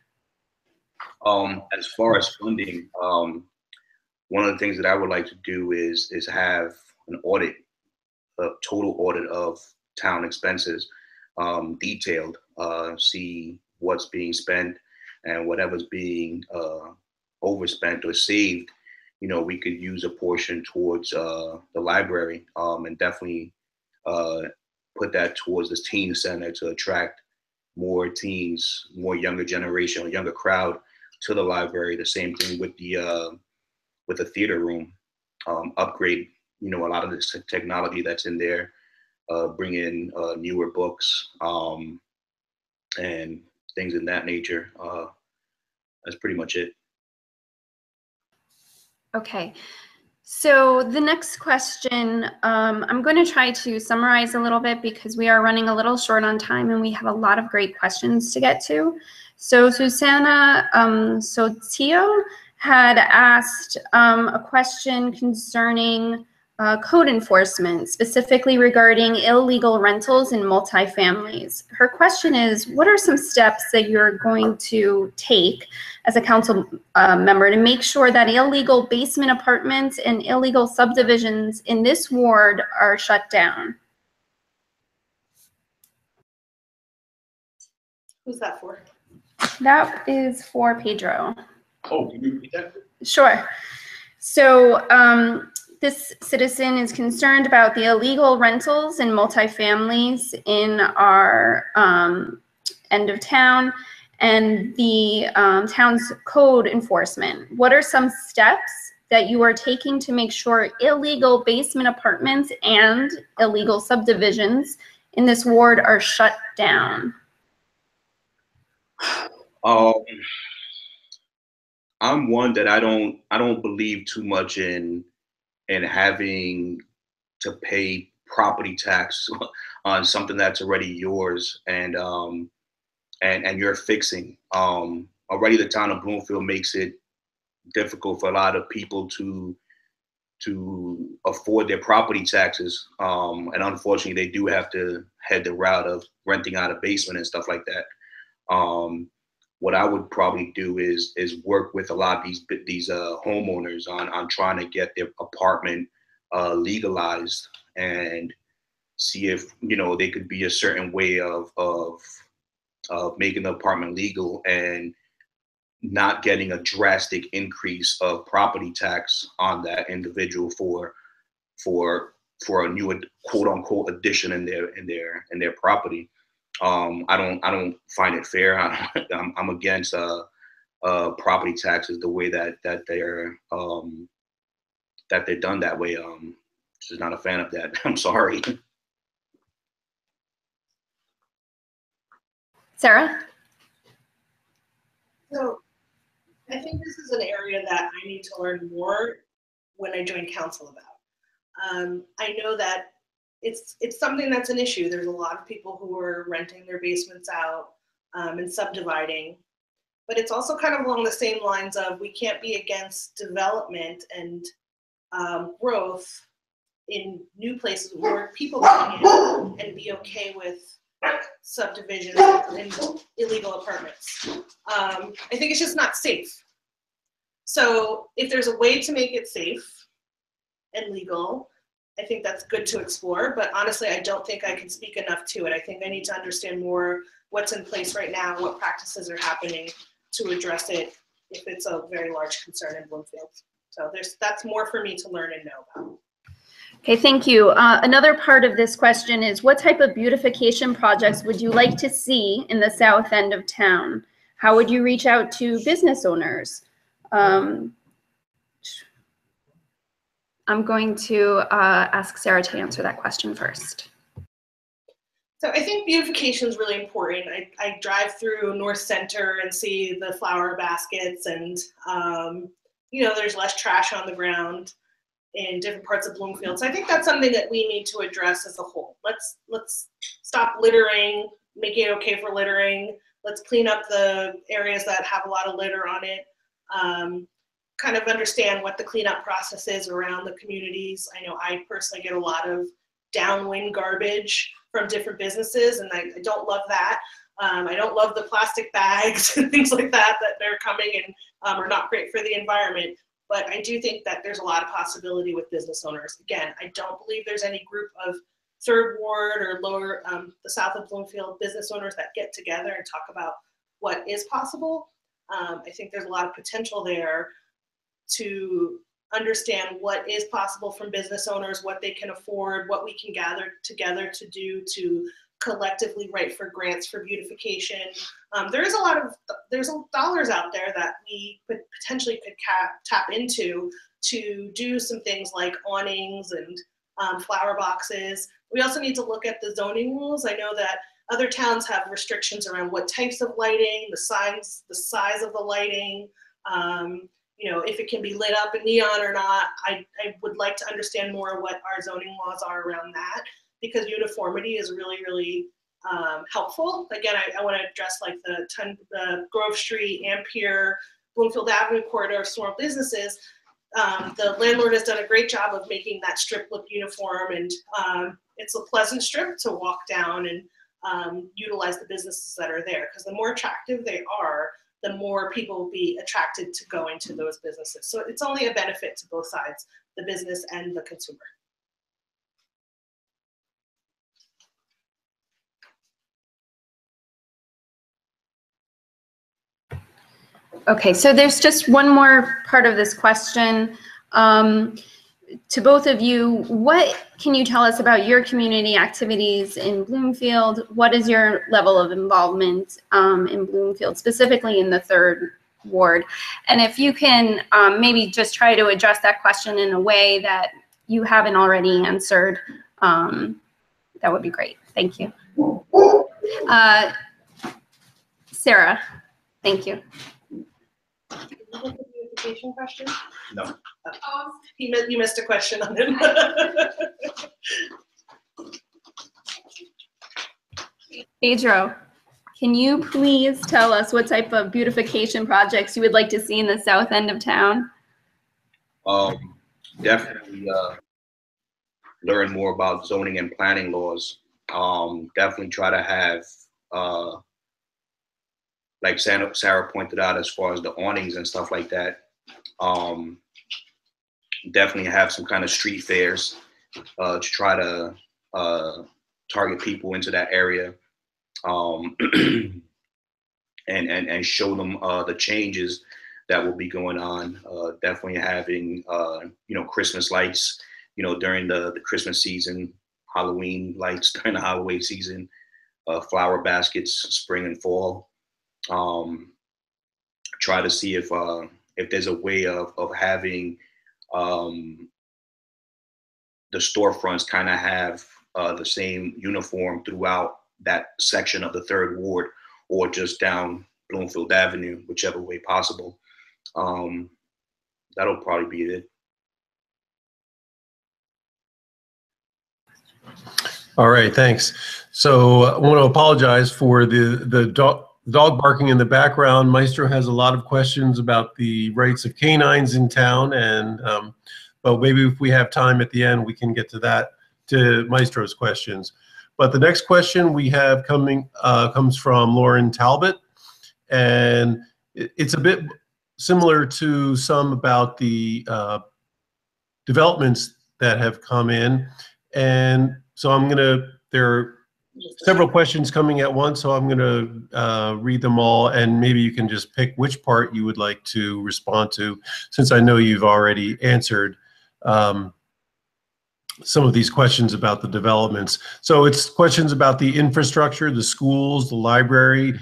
As far as funding, one of the things that I would like to do is have an audit, a total audit of town expenses, detailed, see what's being spent, and whatever's being overspent or saved, you know, we could use a portion towards the library, and definitely put that towards this teen center to attract more teens, more younger generation, a younger crowd to the library. The same thing with the theater room, upgrade, you know, a lot of this technology that's in there, bring in newer books, and things in that nature. That's pretty much it. Okay. So the next question, I'm going to try to summarize a little bit because we are running a little short on time and we have a lot of great questions to get to. So Susanna Sotio had asked a question concerning code enforcement, specifically regarding illegal rentals in multifamilies. Her question is, what are some steps that you're going to take as a council member to make sure that illegal basement apartments and illegal subdivisions in this ward are shut down? Who's that for? That is for Pedro. Oh, can you repeat that? Sure. So this citizen is concerned about the illegal rentals in multifamilies in our end of town and the town's code enforcement. What are some steps that you are taking to make sure illegal basement apartments and illegal subdivisions in this ward are shut down? I'm one that I don't believe too much in having to pay property tax on something that's already yours and you're fixing. Already the town of Bloomfield makes it difficult for a lot of people to afford their property taxes. And unfortunately, they do have to head the route of renting out a basement and stuff like that. What I would probably do is work with a lot of these homeowners on trying to get their apartment legalized and see if, you know, they could be a certain way of making the apartment legal and not getting a drastic increase of property tax on that individual for a new quote unquote addition in their property. I don't find it fair. I'm against property taxes the way that they're done that way. Just not a fan of that. I'm sorry. Sarah? So I think this is an area that I need to learn more when I join council about. I know that it's something that's an issue. There's a lot of people who are renting their basements out and subdividing, but it's also kind of along the same lines of we can't be against development and growth in new places where people come in and be okay with subdivisions and illegal apartments. I think it's just not safe. So if there's a way to make it safe and legal, I think that's good to explore, but honestly, I don't think I can speak enough to it. I think I need to understand more what's in place right now, what practices are happening to address it if it's a very large concern in Bloomfield. So that's more for me to learn and know about. Okay, thank you. Another part of this question is, what type of beautification projects would you like to see in the south end of town? How would you reach out to business owners? I'm going to ask Sarah to answer that question first. So I think beautification is really important. I drive through North Center and see the flower baskets and, you know, there's less trash on the ground in different parts of Bloomfield. So I think that's something that we need to address as a whole. Let's stop littering, make it okay for littering. Let's clean up the areas that have a lot of litter on it. Kind of understand what the cleanup process is around the communities. I know I personally get a lot of downwind garbage from different businesses, and I don't love that. I don't love the plastic bags and things like that they're coming and are not great for the environment. But I do think that there's a lot of possibility with business owners. Again, I don't believe there's any group of Third Ward or lower, the south of Bloomfield business owners that get together and talk about what is possible. I think there's a lot of potential there to understand what is possible from business owners, what they can afford, what we can gather together to do to collectively write for grants for beautification. There's dollars out there that we potentially could tap into to do some things like awnings and flower boxes. We also need to look at the zoning rules. I know that other towns have restrictions around what types of lighting, the size of the lighting, you know, if it can be lit up in neon or not. I would like to understand more what our zoning laws are around that, because uniformity is really, really helpful. Again, I want to address like the Grove Street, Ampere, Bloomfield Avenue corridor of small businesses. The landlord has done a great job of making that strip look uniform, and it's a pleasant strip to walk down and utilize the businesses that are there, because the more attractive they are, the more people will be attracted to going to those businesses. So it's only a benefit to both sides, the business and the consumer. Okay, so there's just one more part of this question. To both of you, what can you tell us about your community activities in Bloomfield? What is your level of involvement in Bloomfield, specifically in the 3rd Ward? And if you can maybe just try to address that question in a way that you haven't already answered, that would be great. Thank you. Sarah, thank you. Beautification question? No. You missed a question on it. Pedro, can you please tell us what type of beautification projects you would like to see in the south end of town? Definitely learn more about zoning and planning laws. Definitely try to have, like Sarah pointed out, as far as the awnings and stuff like that. Definitely have some kind of street fairs to try to target people into that area, and show them the changes that will be going on. Definitely having you know, Christmas lights, you know, during the Christmas season, Halloween lights during the Halloween season, flower baskets spring and fall. Try to see if there's a way of having the storefronts kind of have the same uniform throughout that section of the 3rd Ward, or just down Bloomfield Avenue, whichever way possible. That'll probably be it. All right, thanks. So I want to apologize for the dog barking in the background. Maestro has a lot of questions about the rights of canines in town, and but maybe if we have time at the end, we can get to that, to Maestro's questions. But the next question we have comes from Lauren Talbot, and it's a bit similar to some about the developments that have come in. And so there are several questions coming at once, so I'm gonna read them all, and maybe you can just pick which part you would like to respond to, since I know you've already answered some of these questions about the developments. So it's questions about the infrastructure, the schools, the library.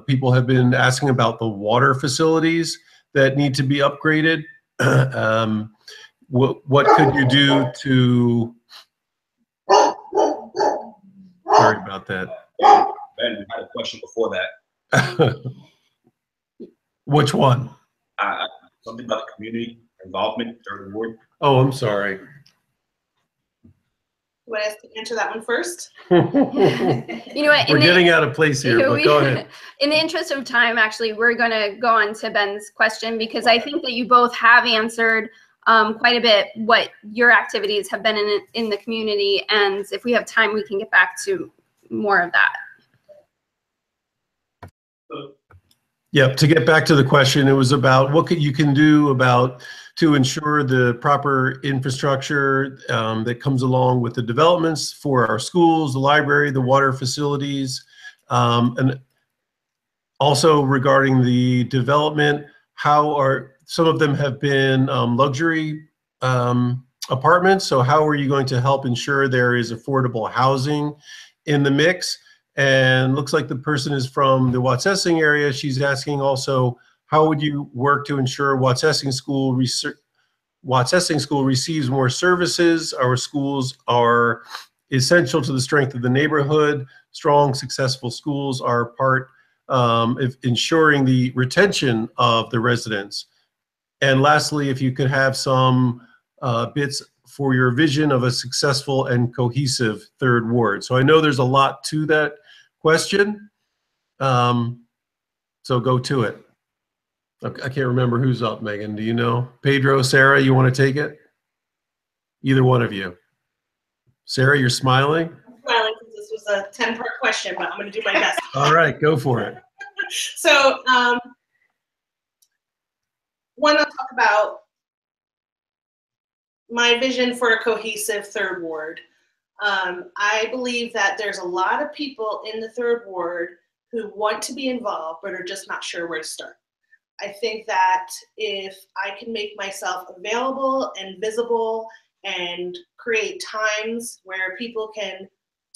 People have been asking about the water facilities that need to be upgraded. What could you do to... Sorry about that. Ben, we had a question before that. Which one? Something about the community involvement, 3rd Ward. Oh, I'm sorry. You want us to answer that one first? You know what? We're getting out of place here, but go ahead. In the interest of time, actually, we're going to go on to Ben's question, because I think that you both have answered quite a bit what your activities have been in the community, and if we have time, we can get back to more of that. Yep, to get back to the question, it was about what you can do to ensure the proper infrastructure that comes along with the developments for our schools, the library, the water facilities. And Also regarding the development, how are, some of them have been luxury apartments, so how are you going to help ensure there is affordable housing in the mix? And looks like the person is from the Watsessing area. She's asking also, how would you work to ensure Watsessing School receives more services? Our schools are essential to the strength of the neighborhood. Strong, successful schools are part of ensuring the retention of the residents. And lastly, if you could have some bits for your vision of a successful and cohesive third ward. So I know there's a lot to that question. So go to it. I can't remember who's up, Megan. Do you know? Pedro, Sarah, you want to take it? Either one of you. Sarah, you're smiling? I'm smiling because this was a 10-part question, but I'm going to do my best. All right, go for it. So, one, I'll talk about my vision for a cohesive third ward. I believe that there's a lot of people in the third ward who want to be involved, but are just not sure where to start. I think that if I can make myself available and visible and create times where people can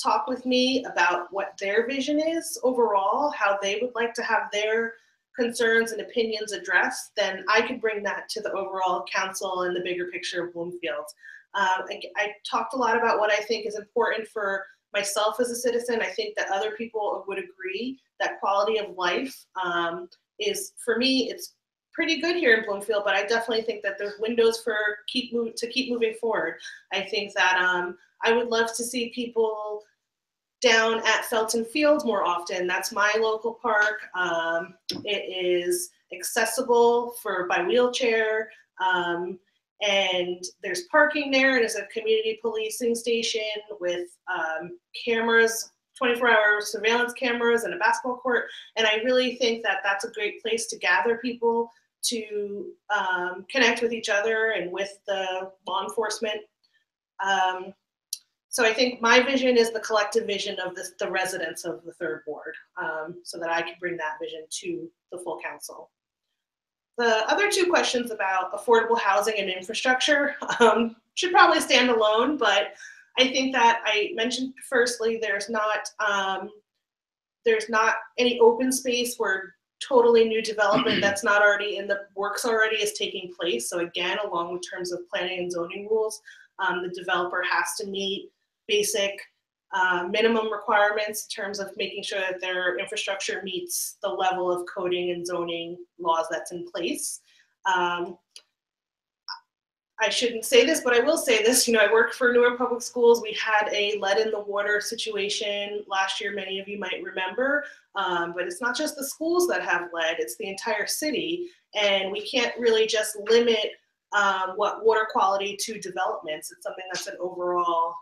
talk with me about what their vision is overall, how they would like to have their concerns and opinions addressed, then I could bring that to the overall council and the bigger picture of Bloomfield. I talked a lot about what I think is important for myself as a citizen. I think that other people would agree that quality of life is, for me, it's pretty good here in Bloomfield, but I definitely think that there's windows for keep moving forward. I think that I would love to see people down at Felton Field more often. That's my local park. It is accessible by wheelchair, and there's parking there, and it's a community policing station with cameras, 24-hour surveillance cameras, and a basketball court. And I really think that that's a great place to gather people, to connect with each other and with the law enforcement. So I think my vision is the collective vision of the residents of the third ward, so that I can bring that vision to the full council. The other two questions about affordable housing and infrastructure should probably stand alone, but I think that I mentioned firstly, there's not any open space where totally new development that's not already in the works already is taking place. So again, along with terms of planning and zoning rules, the developer has to meet basic minimum requirements in terms of making sure that their infrastructure meets the level of coding and zoning laws that's in place. I shouldn't say this, but I will say this. You know, I work for Newark Public Schools. We had a lead in the water situation last year, many of you might remember. But it's not just the schools that have lead, it's the entire city. And we can't really just limit what water quality to developments. It's something that's an overall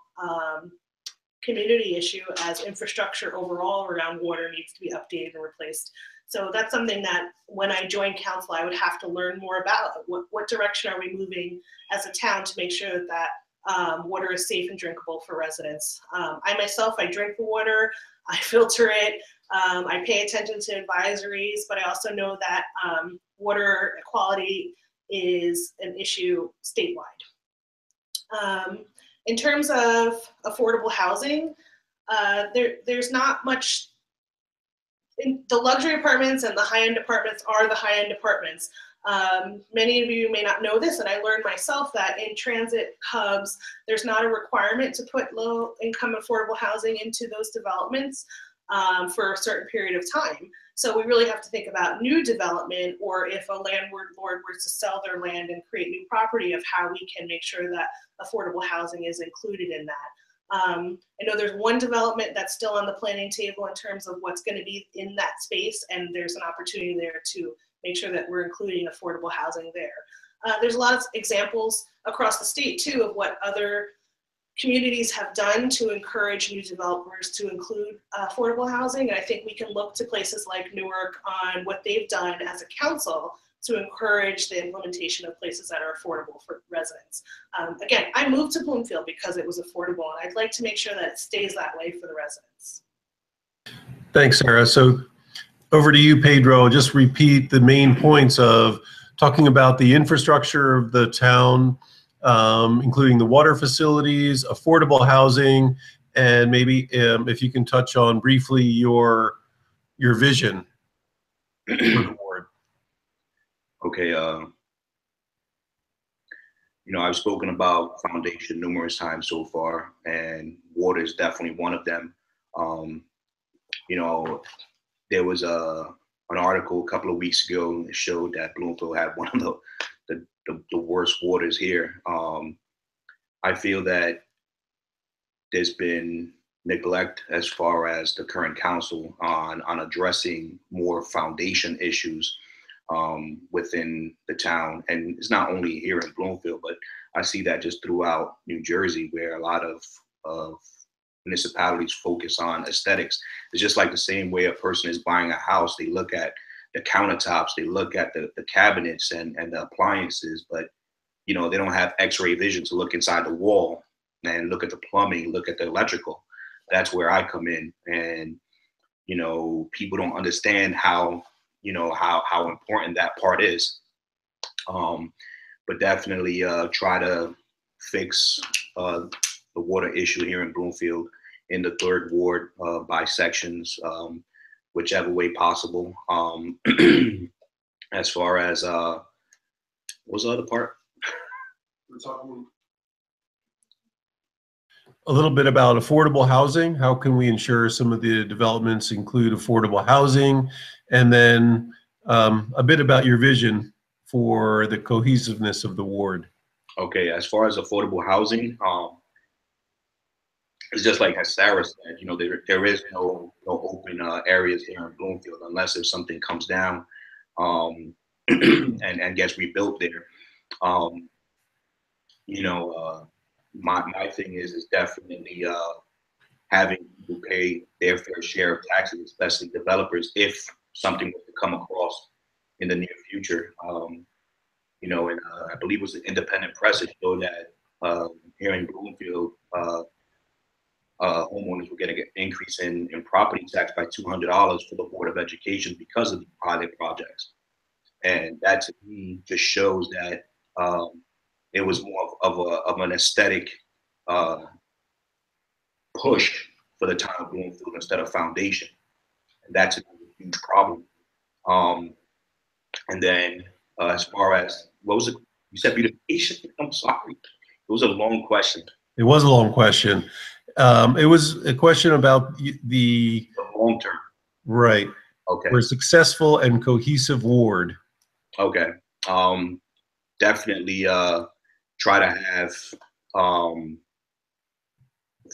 community issue, as infrastructure overall around water needs to be updated and replaced. So that's something that when I joined council, I would have to learn more about. What direction are we moving as a town to make sure that water is safe and drinkable for residents? I myself, I drink the water, I filter it, I pay attention to advisories, but I also know that water quality is an issue statewide. In terms of affordable housing, there's not much. The luxury apartments and the high-end apartments are the high-end apartments. Many of you may not know this, and I learned myself that in transit hubs, there's not a requirement to put low-income affordable housing into those developments for a certain period of time. So we really have to think about new development, or if a landlord were to sell their land and create new property, of how we can make sure that affordable housing is included in that. I know there's one development that's still on the planning table in terms of what's going to be in that space, and there's an opportunity there to make sure that we're including affordable housing there. There's a lot of examples across the state too of what other communities have done to encourage new developers to include affordable housing, and I think we can look to places like Newark on what they've done as a council to encourage the implementation of places that are affordable for residents. Again, I moved to Bloomfield because it was affordable, and I'd like to make sure that it stays that way for the residents. Thanks, Sarah. So Over to you, Pedro. Just repeat the main points of talking about the infrastructure of the town, including the water facilities, affordable housing, and maybe if you can touch on briefly your vision for the ward. Okay. You know, I've spoken about foundation numerous times so far, and water is definitely one of them. You know, there was an article a couple of weeks ago that showed that Bloomfield had one of the worst waters here. I feel that there's been neglect as far as the current council on addressing more foundation issues within the town. And it's not only here in Bloomfield, but I see that just throughout New Jersey, where a lot of municipalities focus on aesthetics. It's just like the same way a person is buying a house, they look at the countertops, they look at the cabinets and the appliances, but you know, they don't have x-ray vision to look inside the wall and look at the plumbing, look at the electrical. That's where I come in. And, you know, people don't understand how, you know, how important that part is. But definitely try to fix the water issue here in Bloomfield in the 3rd Ward by sections, whichever way possible. As far as, what was the other part? A little bit about affordable housing. How can we ensure some of the developments include affordable housing? And then a bit about your vision for the cohesiveness of the ward. Okay, as far as affordable housing, it's just like as Sarah said, you know, there is no open areas here in Bloomfield unless if something comes down and gets rebuilt there. You know, my thing is definitely having people pay their fair share of taxes, especially developers, if something was to come across in the near future. You know, and I believe it was the Independent Press that showed that here in Bloomfield, homeowners were getting an increase in property tax by $200 for the Board of Education because of the pilot projects. And that to me just shows that it was more of an aesthetic push for the town of Bloomfield instead of foundation. And that's a huge problem. And then as far as, what was it? You said beautification? I'm sorry. It was a long question. It was a long question. It was a question about the long term. Right. Okay. For a successful and cohesive ward. Okay. Definitely try to have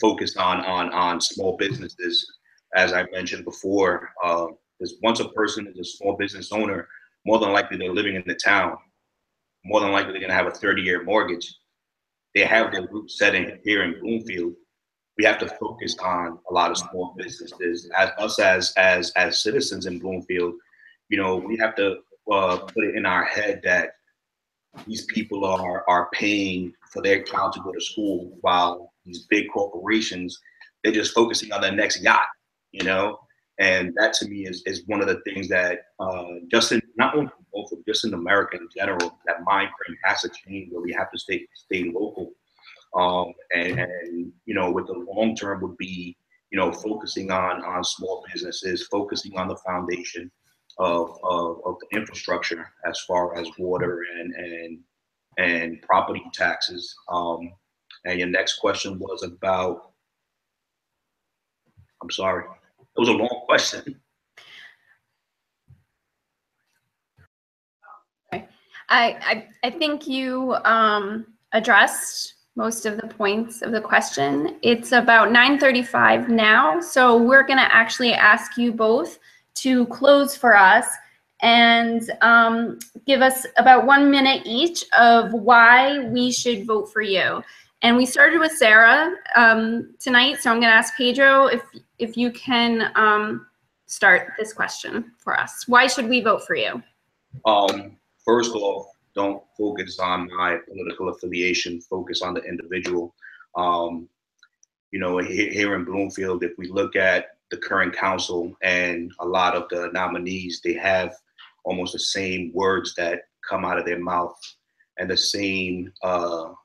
focus on small businesses. As I mentioned before, because once a person is a small business owner, more than likely they're living in the town. More than likely they're going to have a 30-year mortgage. They have their roots set in here in Bloomfield. We have to focus on a lot of small businesses. As citizens in Bloomfield, you know, we have to put it in our head that these people are paying for their child to go to school, while these big corporations, they're just focusing on their next yacht, you know. And that to me is one of the things that just in, not only local, just in America in general, that mind frame has to change, where we have to stay local. And you know, with the long term would be, you know, focusing on small businesses, focusing on the foundation of the infrastructure as far as water and property taxes. And your next question was about, I'm sorry, it was a long question. Okay. I think you addressed most of the points of the question. It's about 9:35 now, so we're going to actually ask you both to close for us and give us about 1 minute each of why we should vote for you. And we started with Sarah tonight, so I'm going to ask Pedro if you can start this question for us. Why should we vote for you? First off, don't focus on my political affiliation, focus on the individual. You know, here in Bloomfield, if we look at the current council and a lot of the nominees, they have almost the same words that come out of their mouth and the same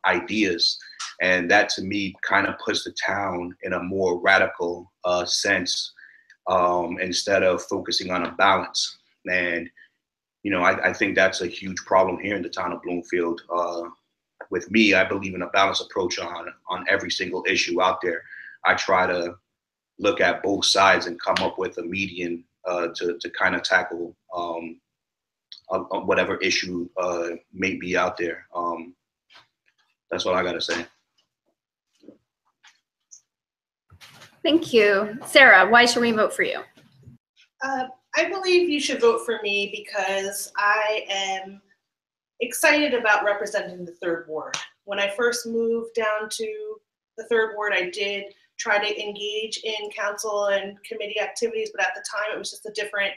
ideas. And that to me kind of puts the town in a more radical sense, instead of focusing on a balance. And, you know, I think that's a huge problem here in the town of Bloomfield. With me, I believe in a balanced approach on every single issue out there. I try to look at both sides and come up with a median to kind of tackle whatever issue may be out there. That's what I gotta say. Thank you. Sarah, why should we vote for you? I believe you should vote for me because I am excited about representing the 3rd Ward. When I first moved down to the 3rd Ward, I did try to engage in council and committee activities, but at the time it was just a different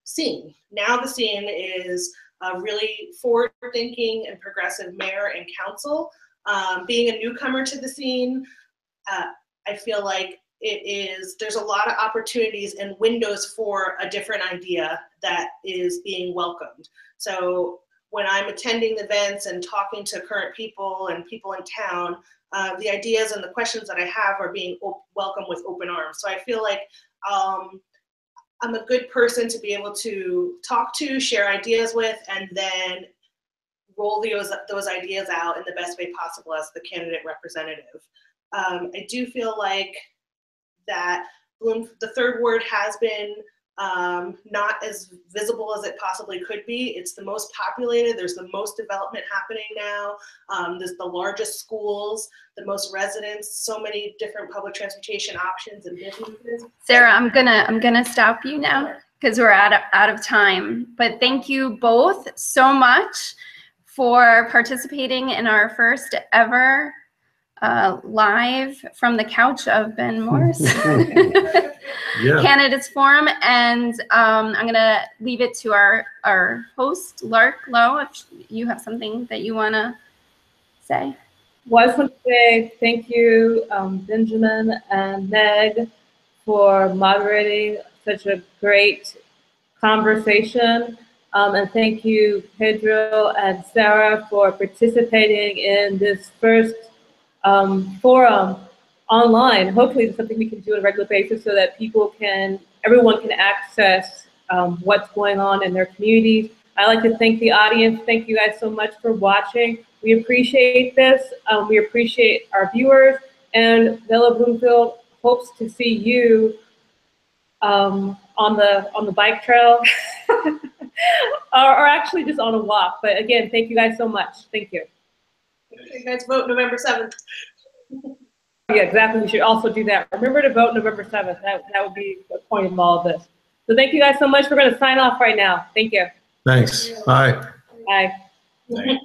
scene. Now the scene is a really forward-thinking and progressive mayor and council. Being a newcomer to the scene, I feel like there's a lot of opportunities and windows for a different idea that is being welcomed. So when I'm attending events and talking to current people and people in town, the ideas and the questions that I have are being welcomed with open arms. So I feel like I'm a good person to be able to talk to, share ideas with, and then roll those ideas out in the best way possible as the candidate representative. I do feel like that the 3rd Ward has been not as visible as it possibly could be. It's the most populated. There's the most development happening now. There's the largest schools, the most residents, so many different public transportation options and businesses. Sarah, I'm gonna stop you now because we're out of time. But thank you both so much for participating in our first ever live from the couch of Ben Morse Candidates Forum. And I'm going to leave it to our host, Lark Lowe, if you have something that you want to say. Well, I just want to say thank you, Benjamin and Meg, for moderating such a great conversation. And thank you, Pedro and Sarah, for participating in this first forum online. Hopefully it's something we can do on a regular basis so that everyone can access what's going on in their communities. I'd like to thank the audience. Thank you guys so much for watching. We appreciate this. We appreciate our viewers, and Velo Bloomfield hopes to see you on the bike trail or actually just on a walk. But again, thank you guys so much. Thank you. You guys vote November 7th. Yeah, exactly. We should also do that. Remember to vote November 7th. That would be the point of all of this. So thank you guys so much. We're going to sign off right now. Thank you. Thanks. Bye. Bye. Thank you.